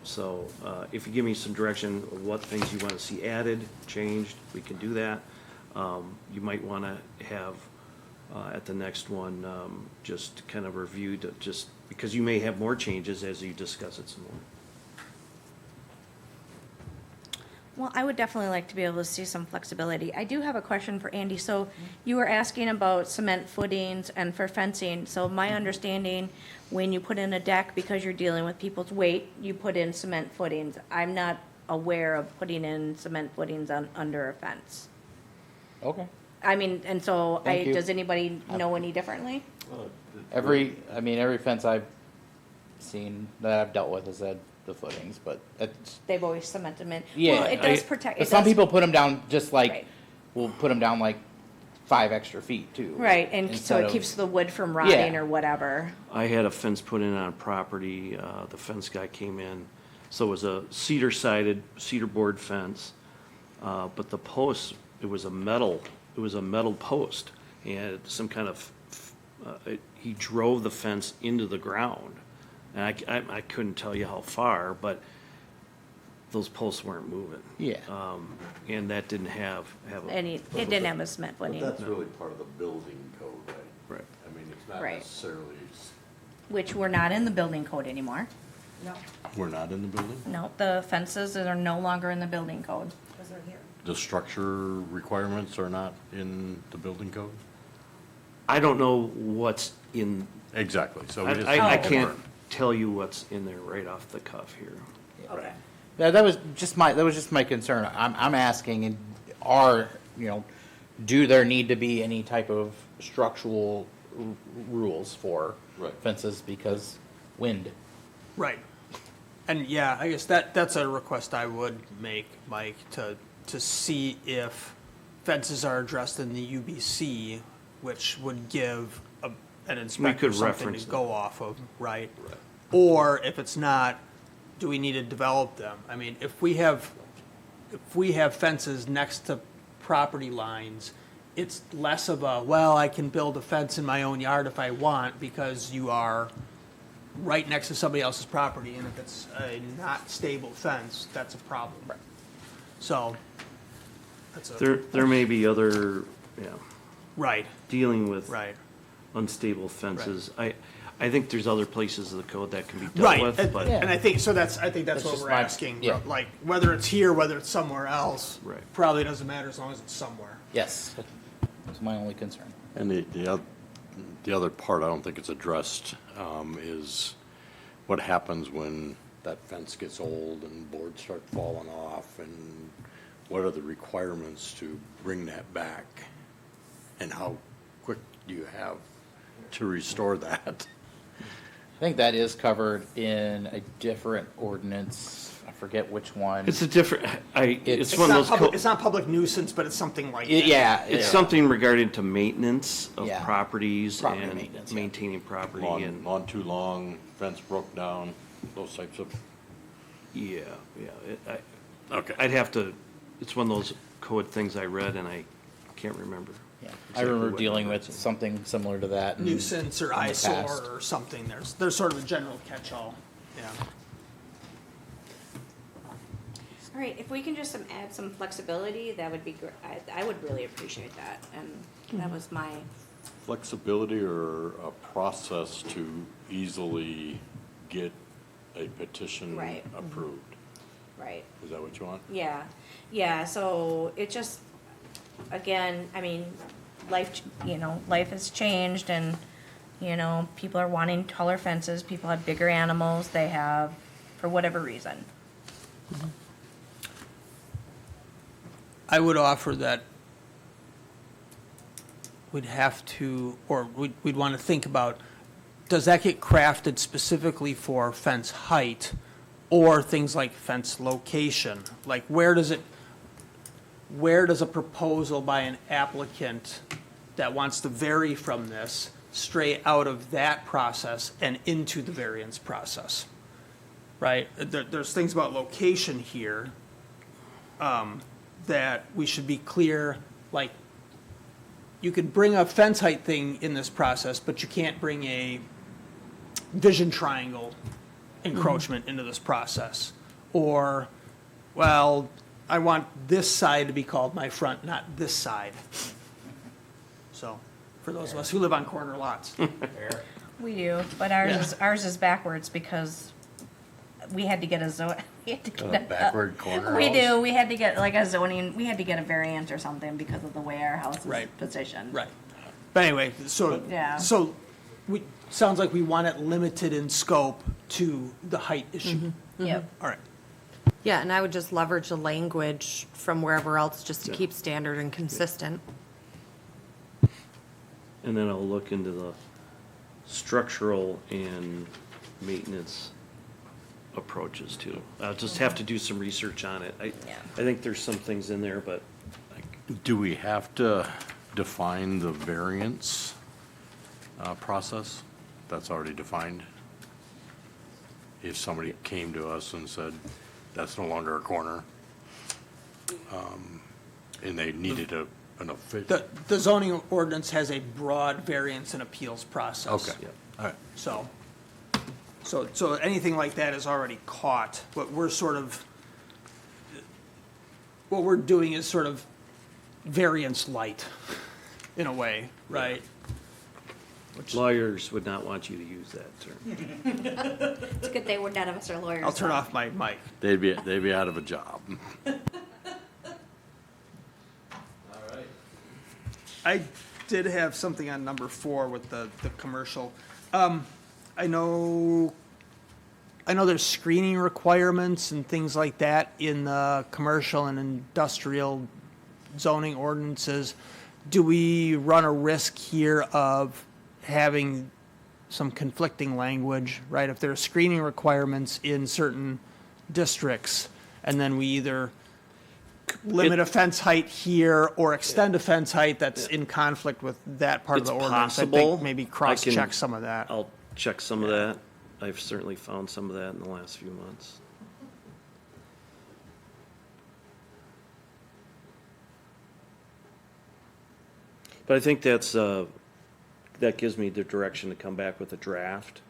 So if you give me some direction of what things you want to see added, changed, we can do that. You might want to have at the next one, just kind of reviewed, just because you may have more changes as you discuss it some more. Well, I would definitely like to be able to see some flexibility. I do have a question for Andy. So you were asking about cement footings and for fencing. So my understanding, when you put in a deck, because you're dealing with people's weight, you put in cement footings. I'm not aware of putting in cement footings under a fence. Okay. I mean, and so Thank you. does anybody know any differently? Every fence I've seen that I've dealt with has had the footings, but it's, They've always cemented them in. yeah. Well, it does protect. But it some does- people put them down just like, Right. we'll put them down like 5 extra feet too. Right, and so Instead it of- keeps the wood from rotting Yeah. or whatever. I had a fence put in on property, the fence guy came in, so it was a cedar-sided, cedar board fence, but the post, it was a metal post, and some kind of, he drove the fence into the ground, and I couldn't tell you how far, but those posts weren't moving. Yeah. And that didn't have It didn't have a cement But footing, that's really part of the building code, right? Right. I mean, it's not Right. necessarily, which we're not in the building code anymore. No, we're not in the building? No, the fences are no longer in the building code. because they're here. The structure requirements are not in the building code? I don't know what's in, Exactly, so we just. I Oh. can't tell you what's in there right off the cuff here. Okay. Yeah, that was just my concern. I'm asking, and do there need to be any type of structural rules for Right. fences because wind? Right. And yeah, I guess that's a request I would make, Mike, to see if fences are addressed in the UBC, which would give an inspector something reference to it. go off of, right? Or if it's not, do we need to develop them? I mean, if we have fences next to property lines, it's less of a, well, I can build a fence in my own yard if I want, because you are right next to somebody else's property, and if it's a not stable fence, that's a problem. So, that's a, There may be other, right, dealing with right. unstable fences. I think there's other places of the code that can be dealt Right, with, and but. and I think, so I think that's That's what just we're my- asking, yeah. like, whether it's here, whether it's somewhere else. Right. Probably doesn't matter as long as it's somewhere. Yes, that's my only concern. And the other part I don't think it's addressed is what happens when that fence gets old and boards start falling off, and what are the requirements to bring that back? And how quick do you have to restore that? I think that is covered in a different ordinance. I forget which one. It's a different, it's It's one of not those, public, it's not public nuisance, but it's something like that. Yeah. it's something regarding to maintenance of Yeah. properties Property and maintenance, yeah. maintaining property and, Lawn too long, fence broke down, those types of, yeah. okay. I'd have to, it's one of those code things I read and I can't remember. Yeah. I exactly remember what dealing number with it's in. something similar to that. Nuisance or in the past. eyesore or something, there's sort of a general catch-all, yeah. All right, if we can just add some flexibility, that would be great. I would really appreciate that, and that was my, Flexibility or a process to easily get a petition Right. approved? right. Is that what you want? Yeah, so it just, again, I mean, life has changed and, people are wanting taller fences, people have bigger animals, they have, for whatever reason. I would offer that we'd have to, or we'd want to think about, does that get crafted specifically for fence height or things like fence location? Like, where does a proposal by an applicant that wants to vary from this stray out of that process and into the variance process? Right? There's things about location here that we should be clear, like, you could bring a fence height thing in this process, but you can't bring a vision triangle encroachment into this process. Or, well, I want this side to be called my front, not this side. So, for those of us who live on corner lots. We do, but ours is backwards because we had to get a zone, we had to A get backward corner We house? do, we had to get like a zoning, we had to get a variance or something because of the way our house is Right. positioned. Right. But anyway, Yeah. so sounds like we want it limited in scope to the height issue. Yep. All right. Yeah, and I would just leverage the language from wherever else just to keep standard and consistent. And then I'll look into the structural and maintenance approaches too. I'll just have to do some research on it. I think there's some things in there, but Do we have to define the variance process? That's already defined? If somebody came to us and said, that's no longer a corner, and they needed an official. The zoning ordinance has a broad variance and appeals process. Okay, all right. So anything like that is already caught. What we're doing is sort of variance light, in a way, right? lawyers would not want you to use that term. It's a good thing we're none of us are lawyers. I'll turn off my mic. They'd be out of a job. I did have something on number 4 with the commercial. I know there's screening requirements and things like that in the commercial and industrial zoning ordinances. Do we run a risk here of having some conflicting language, right? If there are screening requirements in certain districts, and then we either limit a fence height here or extend a fence height that's in conflict with that part of It's the ordinance. I possible. think maybe I can- cross-check some of that. I'll check some of that. I've certainly found some of that in the last few months. But I think that gives me the direction to come back with a draft,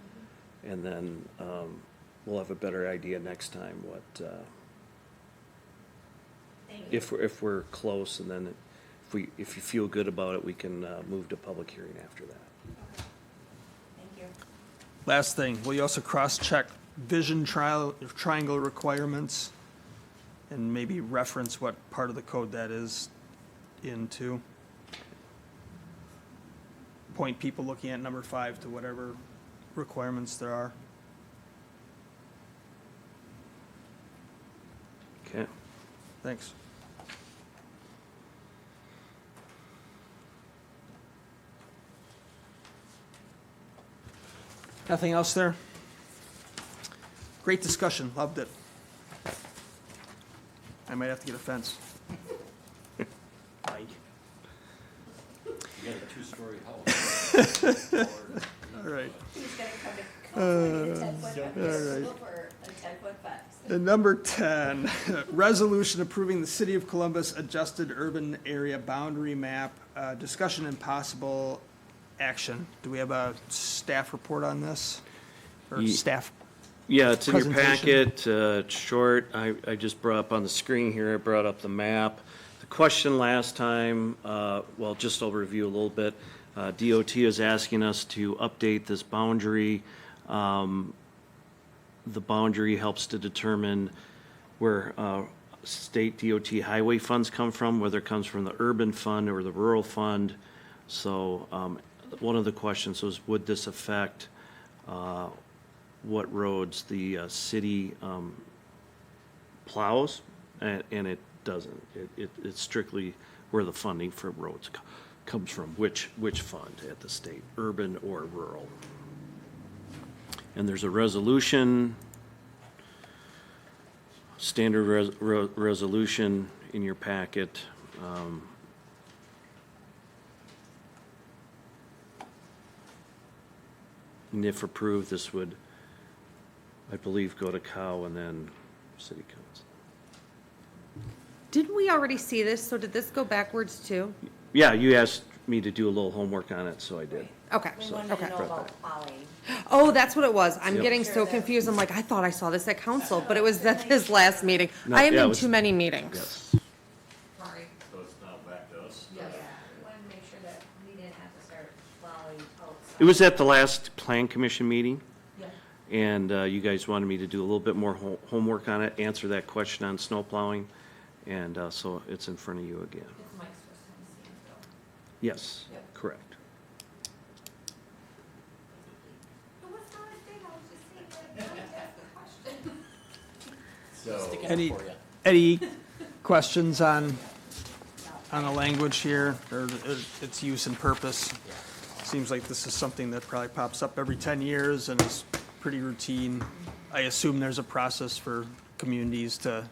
and then we'll have a better idea next time what, if we're close, and then if you feel good about it, we can move to public hearing after that. Thank you. Last thing, will you also cross-check vision triangle requirements? And maybe reference what part of the code that is into? Point people looking at number 5 to whatever requirements there are. Okay. Thanks. Nothing else there? Great discussion, loved it. I might have to get a fence. Mike. You got a two-story house. All right. He's gonna come to, a 10-foot fence, for a 10-foot fence. And number 10, resolution approving the City of Columbus adjusted urban area boundary map, discussion and possible action. Do we have a staff report on this? Or staff? Yeah, it's in your Presentation. packet, it's short. I just brought up on the screen here, I brought up the map. The question last time, well, just I'll review a little bit. DOT is asking us to update this boundary. The boundary helps to determine where state DOT highway funds come from, whether it comes from the urban fund or the rural fund. So one of the questions was, would this affect what roads the city plows? And it doesn't. It's strictly where the funding for roads comes from, which fund at the state, urban or rural. And there's a resolution, standard resolution in your packet. And if approved, this would, I believe, go to COW and then City Council. Didn't we already see this? So did this go backwards too? Yeah, you asked me to do a little homework on it, so I did. Okay. We wanted to know about plowing. Oh, that's what it was. I'm Yep. getting so confused. I'm like, I thought I saw this at council, but it was at his last meeting. No, I am yeah, it in was- too many meetings. Yes. Sorry. So it's now back to us? Yeah, we wanted to make sure that we didn't have to start plowing outside. It was at the last Plan Commission meeting. Yeah. And you guys wanted me to do a little bit more homework on it, answer that question on snow plowing, and so it's in front of you again. It's Mike's first time seeing it though. Yes, Yep. correct. It was not a thing, I was just saying that, I wanted to ask a question. Sticking up Any, for ya. any questions on the language here, or its use and purpose? Seems like this is something that probably pops up every 10 years and is pretty routine. I assume there's a process for communities to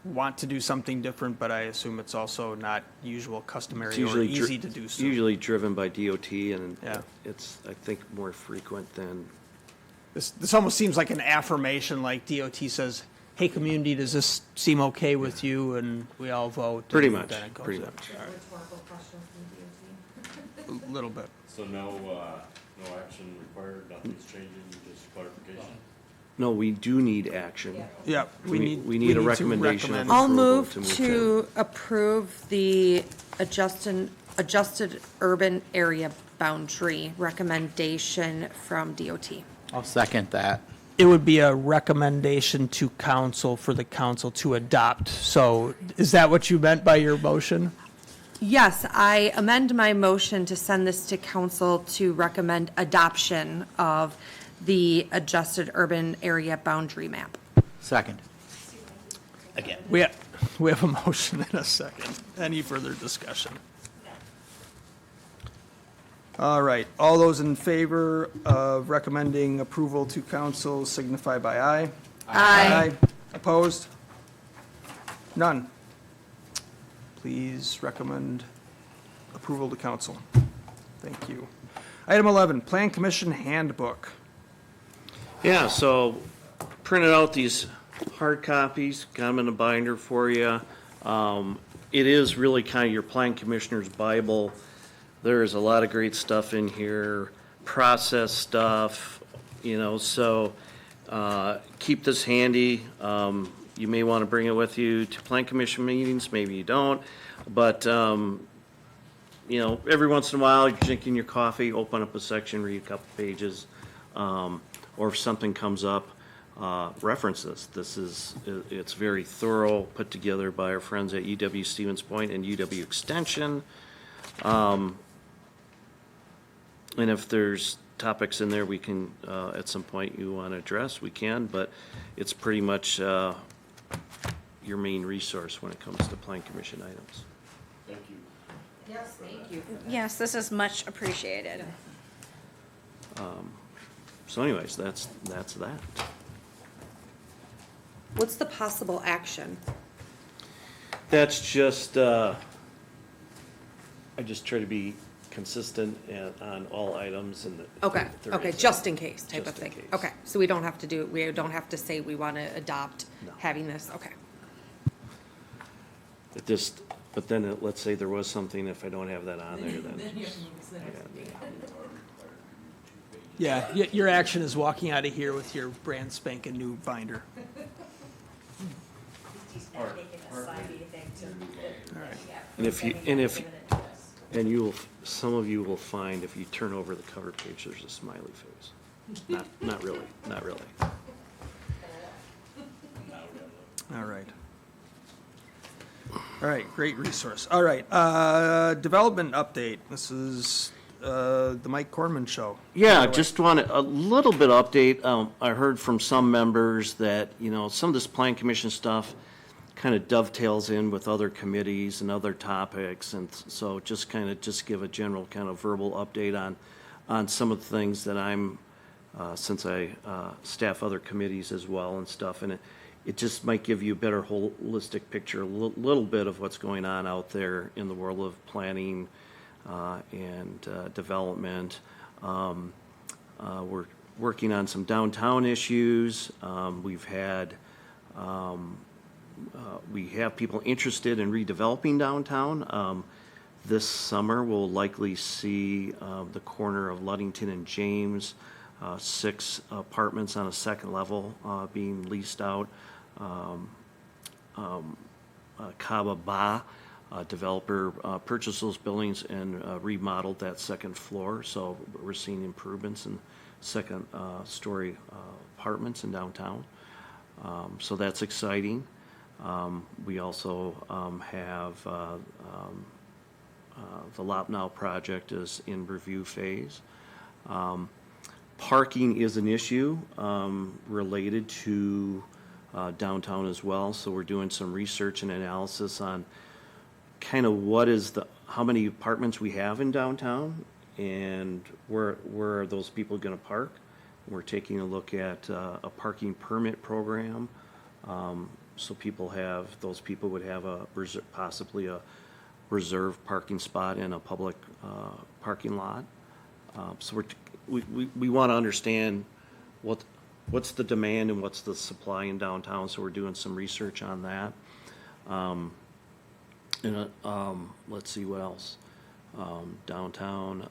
want to do something different, but I assume it's also not usual, It's customary, or usually easy to do so. usually driven by DOT, and Yeah. it's, I think, more frequent than, This almost seems like an affirmation, like DOT says, hey, community, does this seem okay with you? And we all vote. pretty and much, then it goes pretty in. much. Rhetorical question from DOT. A little bit. So no action required, nothing's changing, just clarification? No, we do need action. Yeah, we need a to recommendation. recommend- I'll Approval move to move to approve the adjusted urban area boundary recommendation from DOT. I'll second that. It would be a recommendation to council for the council to adopt. So is that what you meant by your motion? Yes, I amend my motion to send this to council to recommend adoption of the adjusted urban area boundary map. Second. Again. We have a motion and a second. Any further discussion? All right, all those in favor of recommending approval to council signify by aye. Aye. Opposed? None. Please recommend approval to council. Thank you. Item 11, Plan Commission Handbook. Yeah, so printed out these hard copies, got them in a binder for you. It is really kind of your plan commissioner's Bible. There's a lot of great stuff in here, process stuff, so keep this handy. You may want to bring it with you to plan commission meetings, maybe you don't, but, every once in a while, you're drinking your coffee, open up a section, read a couple pages, or if something comes up, reference this. It's very thorough, put together by our friends at UW Stevens Point and UW Extension. And if there's topics in there we can, at some point you want to address, we can, but it's pretty much your main resource when it comes to plan commission items. Thank you. Yes, thank you. Yes, this is much appreciated. So anyways, that's that. What's the possible action? That's just, I just try to be consistent on all items and. Okay, there okay, is- just in case type of Just in thing. case. Okay, so we don't have to say we want to adopt No. having this, okay. But then let's say there was something, if I don't have that on there, then. Yeah, your action is walking out of here with your brand spanking new binder. And some of you will find if you turn over the cover page, there's a smiley face. Not really. All right. All right, great resource. All right, development update. This is the Mike Corman Show. Yeah, just want a little bit of update. I heard from some members that, some of this plan commission stuff kind of dovetails in with other committees and other topics. And so just give a general kind of verbal update on some of the things that I'm, since I staff other committees as well and stuff. And it just might give you a better holistic picture, a little bit of what's going on out there in the world of planning and development. We're working on some downtown issues. We have people interested in redeveloping downtown. This summer, we'll likely see the corner of Ludington and James, 6 apartments on a second level being leased out. Kaba Ba developer purchased those buildings and remodeled that second floor, so we're seeing improvements in story apartments in downtown. So that's exciting. We also have the Lop Now project is in review phase. Parking is an issue related to downtown as well, so we're doing some research and analysis on kind of how many apartments we have in downtown and where are those people going to park. We're taking a look at a parking permit program, so those people would have possibly a reserved parking spot in a public parking lot. So we want to understand what's the demand and what's the supply in downtown, so we're doing some research on that. Let's see what else. Downtown,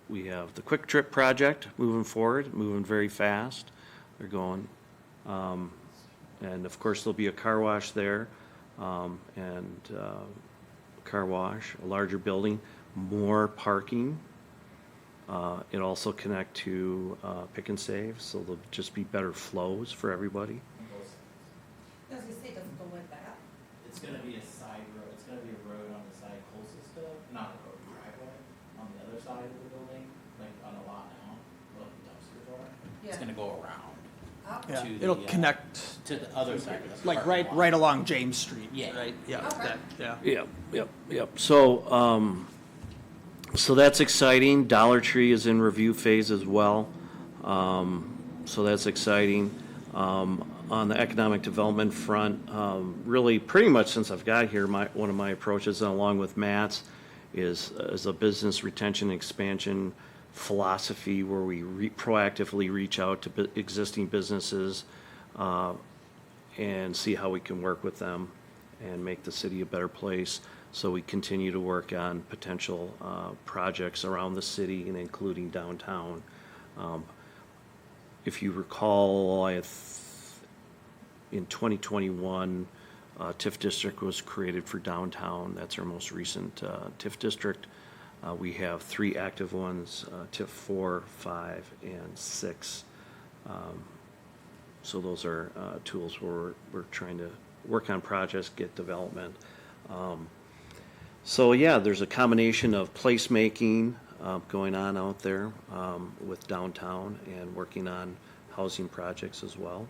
we have the Quick Trip project moving forward, moving very fast. They're going, and of course there'll be a car wash there, and car wash, a larger building, more parking. It'll also connect to Pick and Save, so there'll just be better flows for everybody. I was gonna say, doesn't go with that. It's gonna be a side road, it's gonna be a road on the side closest to, not a road, driveway, on the other side of the building, like on a lot now, where the dumpsters are. It's Yeah. gonna go around Yeah, to it'll the, connect, to the other side of the like, parking lot. right along James Street, Yeah. right? Yeah, Okay. yeah. So that's exciting. Dollar Tree is in review phase as well. So that's exciting. On the economic development front, really pretty much since I've got here, one of my approaches, along with Matt's, is a business retention expansion philosophy where we proactively reach out to existing businesses and see how we can work with them and make the city a better place. So we continue to work on potential projects around the city and including downtown. If you recall, in 2021, TIF district was created for downtown. That's our most recent TIF district. We have 3 active ones, TIF 4, 5, and 6. So those are tools where we're trying to work on projects, get development. So yeah, there's a combination of placemaking going on out there with downtown and working on housing projects as well.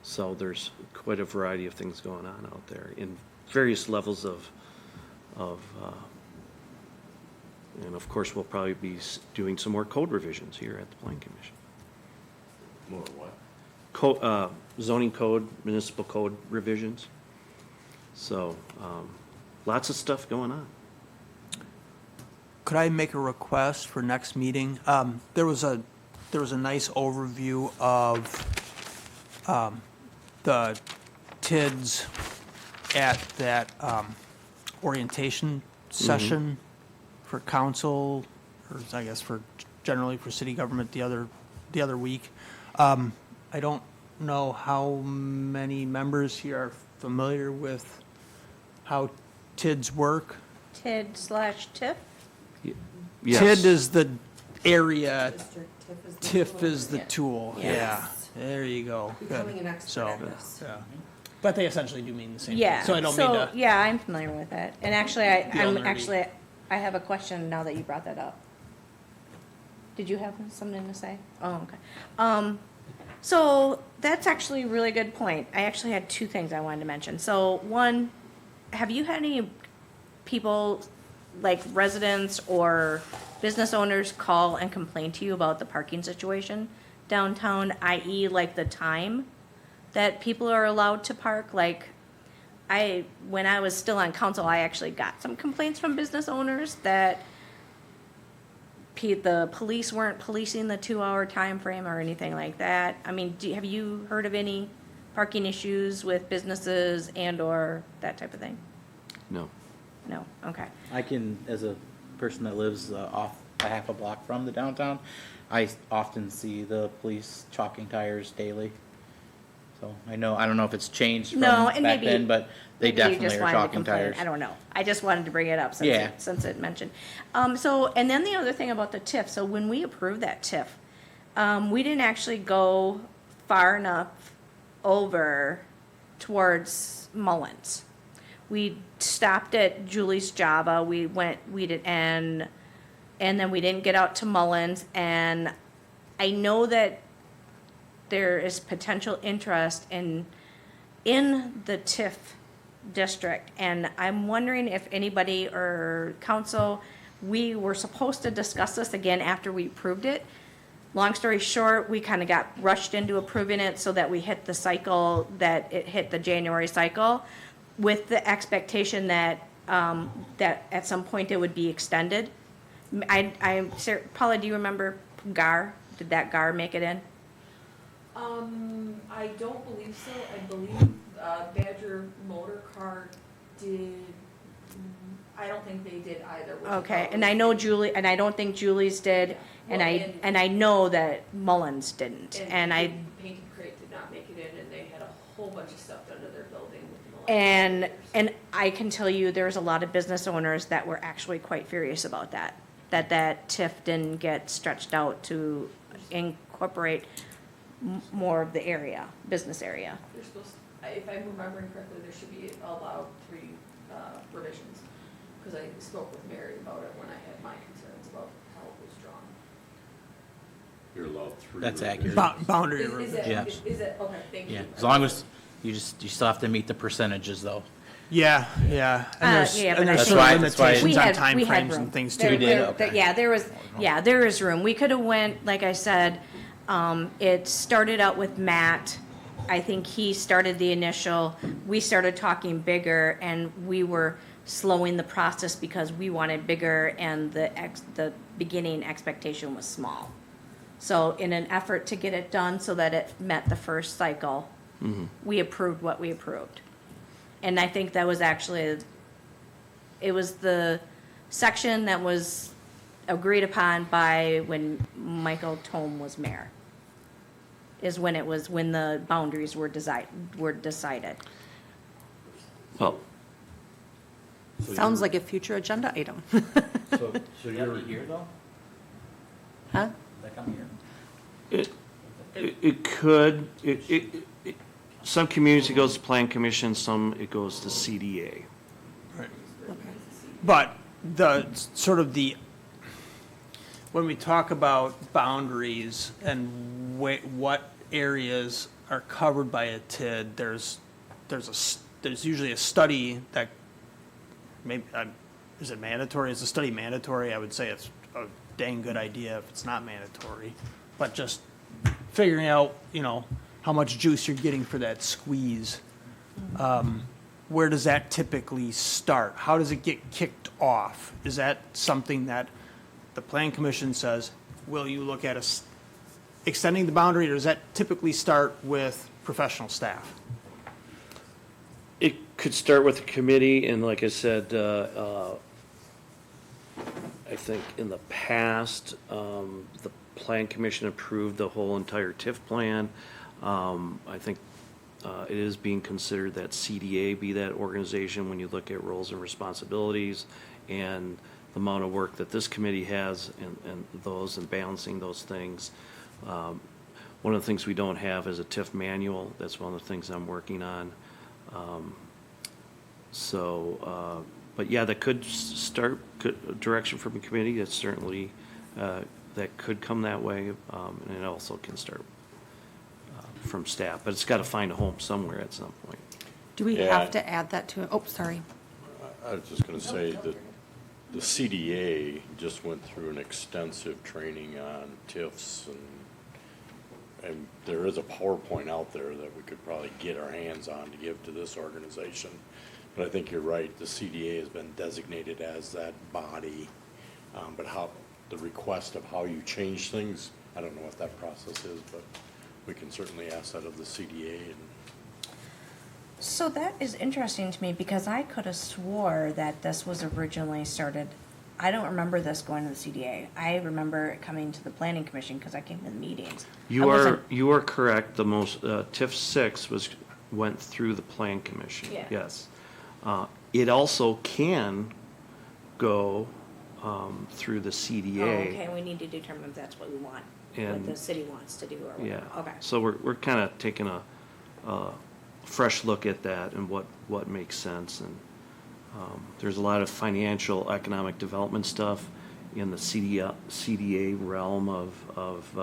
So there's quite a variety of things going on out there in various levels of and of course we'll probably be doing some more code revisions here at the Plan Commission. More what? Zoning code, municipal code revisions. So, lots of stuff going on. Could I make a request for next meeting? There was a nice overview of the TIDS at that orientation session for council, or I guess generally for city government the other week. I don't know how many members here are familiar with how TIDS work. TID/TIF? Yes. TID is the area, District TIF is the TIF tool. is the Yeah. tool, yeah. Yes. There you go. Good. Becoming an expert So, at this. yeah. But they essentially do mean the same thing. Yeah. So I don't mean to, Yeah, I'm familiar with that. And actually, Be all nerdy. I have a question now that you brought that up. Did you have something to say? Oh, okay. So that's actually a really good point. I actually had 2 things I wanted to mention. So one, have you had any people, like residents or business owners, call and complain to you about the parking situation downtown, i.e. like the time that people are allowed to park? Like, when I was still on council, I actually got some complaints from business owners that the police weren't policing the 2-hour time frame or anything like that. I mean, have you heard of any parking issues with businesses and/or that type of thing? No. No, okay. I can, as a person that lives off a half a block from the downtown, I often see the police chalking tires daily. So I don't know if it's changed from No, and back maybe- then, but they Maybe you definitely just are wanted to talking complain. tires. I don't know. I just wanted to bring it up since Yeah. it mentioned. So, and then the other thing about the TIF, so when we approved that TIF, we didn't actually go far enough over towards Mullins. We stopped at Julie's Java, we did, and then we didn't get out to Mullins, and I know that there is potential interest in the TIF district, and I'm wondering if anybody or council, we were supposed to discuss this again after we approved it. Long story short, we kind of got rushed into approving it so that we hit the cycle, that it hit the January cycle, with the expectation that, that at some point it would be extended. Paula, do you remember GAR? Did that GAR make it in? I don't believe so. I believe Badger Motor Car did, I don't think they did either. which I Okay, thought and was I know good. Julie, and I don't think Julie's did, and Well, and I know that Mullins didn't, and I, Painted Crate did not make it in, and they had a whole bunch of stuff done to their building within the last 2 years. and I can tell you, there's a lot of business owners that were actually quite furious about that TIF didn't get stretched out to incorporate more of the area, business area. They're supposed, if I'm remembering correctly, there should be allowed 3 revisions, because I spoke with Mary about it when I had my concerns about how it was drawn. You're allowed 3. That's accurate. Boundary Is revision. it, Yeah. is it, okay, thank you. Yeah, as long as, you still have to meet the percentages though. Yeah, yeah. And there's, Yeah, but and I there's think- sort of That's why- limitations on We had timeframes room. and things There- too. did? there- Okay. Yeah, there is room. We could have went, like I said, it started out with Matt. I think he started the initial, we started talking bigger, and we were slowing the process because we wanted bigger, and the beginning expectation was small. So in an effort to get it done so that it met the first cycle, we approved what we approved. And I think that was actually, it was the section that was agreed upon by when Michael Tome was mayor, is when the boundaries were decided. Well, Sounds like a future agenda item. So you're here though? Huh? That come here? it could, some communities it goes to Plan Commission, some it goes to CDA. But when we talk about boundaries and what areas are covered by a TID, there's usually a study that maybe, is it mandatory? Is the study mandatory? I would say it's a dang good idea if it's not mandatory. But just figuring out, how much juice you're getting for that squeeze. Where does that typically start? How does it get kicked off? Is that something that the Plan Commission says, will you look at extending the boundary, or does that typically start with professional staff? It could start with a committee, and like I said, I think in the past, the Plan Commission approved the whole entire TIF plan. I think it is being considered that CDA be that organization when you look at roles and responsibilities and the amount of work that this committee has and balancing those things. One of the things we don't have is a TIF manual. That's one of the things I'm working on. But yeah, that could start direction from a committee. That's certainly, that could come that way. And it also can start from staff, but it's got to find a home somewhere at some point. Do we Yeah. have to add that to, sorry. I was just going to say that the CDA just went through an extensive training on TIFs, and there is a PowerPoint out there that we could probably get our hands on to give to this organization. But I think you're right, the CDA has been designated as that body, but the request of how you change things, I don't know what that process is, but we can certainly ask that of the CDA. So that is interesting to me, because I could have swore that this was originally started I don't remember this going to the CDA. I remember it coming to the planning commission because I came to the meetings. I You wasn't- are correct. The most, TIF 6 went through the plan commission. Yeah. Yes. It also can go through the Oh, CDA. okay, we need to determine if that's what we want, what And- the city wants to do or Yeah. whatever. Okay. So we're kind of taking a fresh look at that and what makes sense. And there's a lot of financial, economic development stuff in the CDA realm of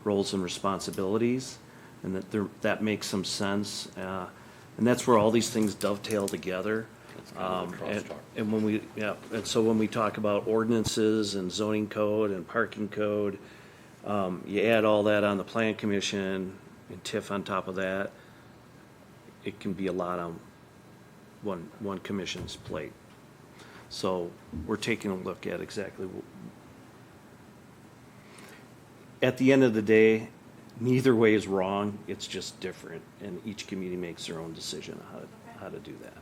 roles and responsibilities, and that makes some sense. And that's where all these things dovetail together. It's kind of a crosstalk. And so when we talk about ordinances and zoning code and parking code, you add all that on the plan commission and TIF on top of that, it can be a lot on one commission's plate. So we're taking a look at exactly. At the end of the day, neither way is wrong, it's just different, and each community makes their own decision on how to do that.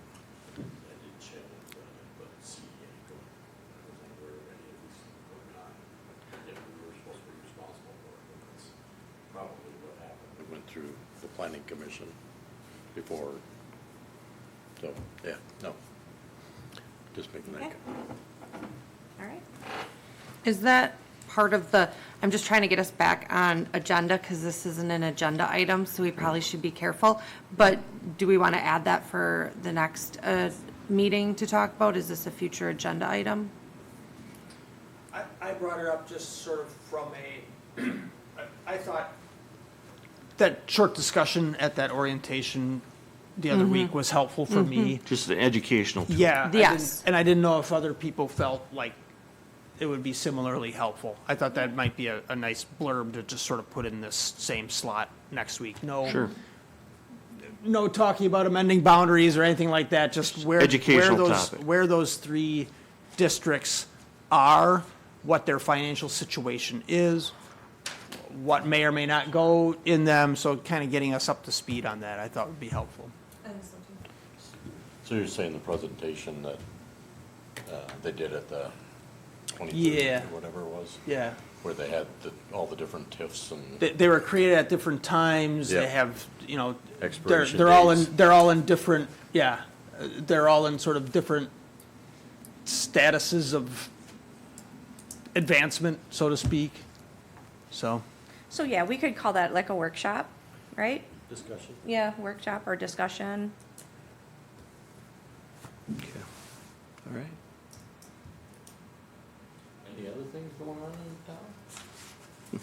We went through the planning commission before, so, yeah, no. Just making that. Okay. All right. Is that part of the, I'm just trying to get us back on agenda because this isn't an agenda item, so we probably should be careful. But do we want to add that for the next meeting to talk about? Is this a future agenda item? I brought it up just sort of from I thought that short discussion at that orientation the other week was helpful for me. Just an educational tool. Yeah. Yes. And I didn't know if other people felt like it would be similarly helpful. I thought that might be a nice blurb to just sort of put in this same slot next week. Sure. No talking about amending boundaries or anything like that, just Educational topic. where those three districts are, what their financial situation is, what may or may not go in them, so kind of getting us up to speed on that, I thought would be helpful. So you're saying the presentation that they did at the 23rd Yeah. or whatever it was? Yeah. Where they had all the different TIFs and, They were created at different times, they Yeah. have, Expiration they're all dates. they're all in different, they're all in sort of different statuses of advancement, so to speak, so. So yeah, we could call that like a workshop, right? discussion? Yeah, workshop or discussion. Okay. All right. Any other things going on in town?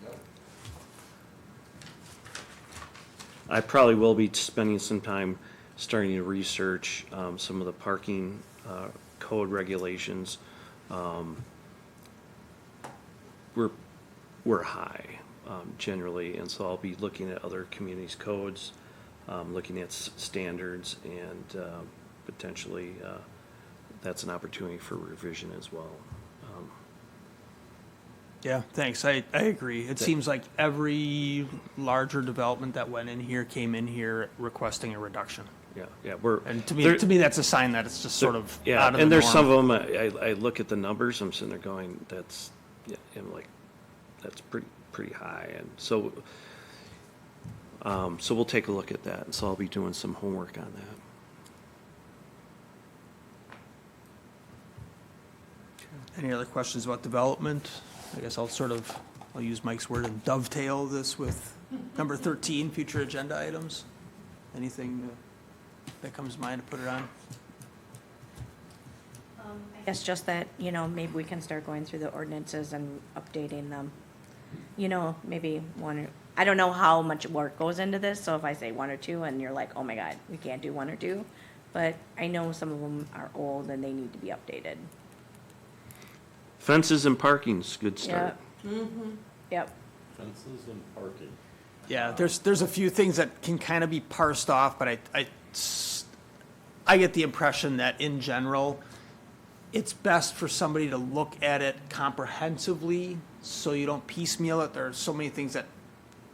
No. I probably will be spending some time starting to research some of the parking code regulations. We're high generally, and so I'll be looking at other communities' codes, looking at standards, and potentially that's an opportunity for revision as well. Yeah, thanks, I agree. It seems like every larger development that went in here came in here requesting a reduction. Yeah, And to there- me, that's a sign that it's just sort of Yeah, out of the and there's some norm. of them, I look at the numbers, I'm sitting there going, I'm like, that's pretty high, and so, so we'll take a look at that, and so I'll be doing some homework on that. Any other questions about development? I guess I'll use Mike's word and dovetail this with number 13, future agenda items. Anything that comes to mind to put it on? I guess just that, maybe we can start going through the ordinances and updating them. Maybe I don't know how much work goes into this, so if I say one or two and you're like, oh my God, we can't do one or two. But I know some of them are old and they need to be updated. Fences and parking's a good start. Yep. Fences and parking. Yeah, there's a few things that can kind of be parsed off, but I get the impression that in general, it's best for somebody to look at it comprehensively so you don't piecemeal it. There are so many things that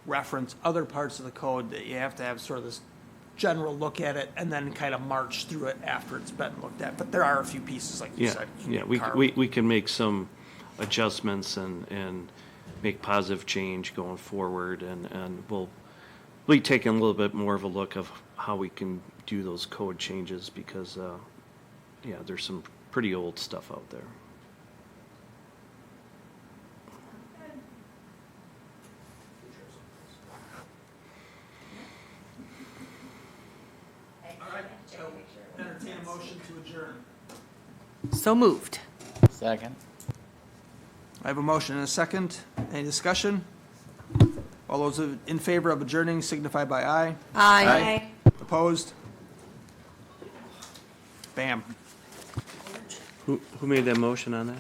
reference other parts of the code that you have to have sort of this general look at it and then kind of march through it after it's been looked at. But there are a few pieces, like you Yeah, said. yeah, we can make some adjustments and make positive change going forward, and we'll be taking a little bit more of a look of how we can do those code changes, because, yeah, there's some pretty old stuff out there. Entertain a motion to adjourn. So moved. Second. I have a motion and a second. Any discussion? All those in favor of adjourning signify by aye. Aye. Opposed? Bam. Who made that motion on that?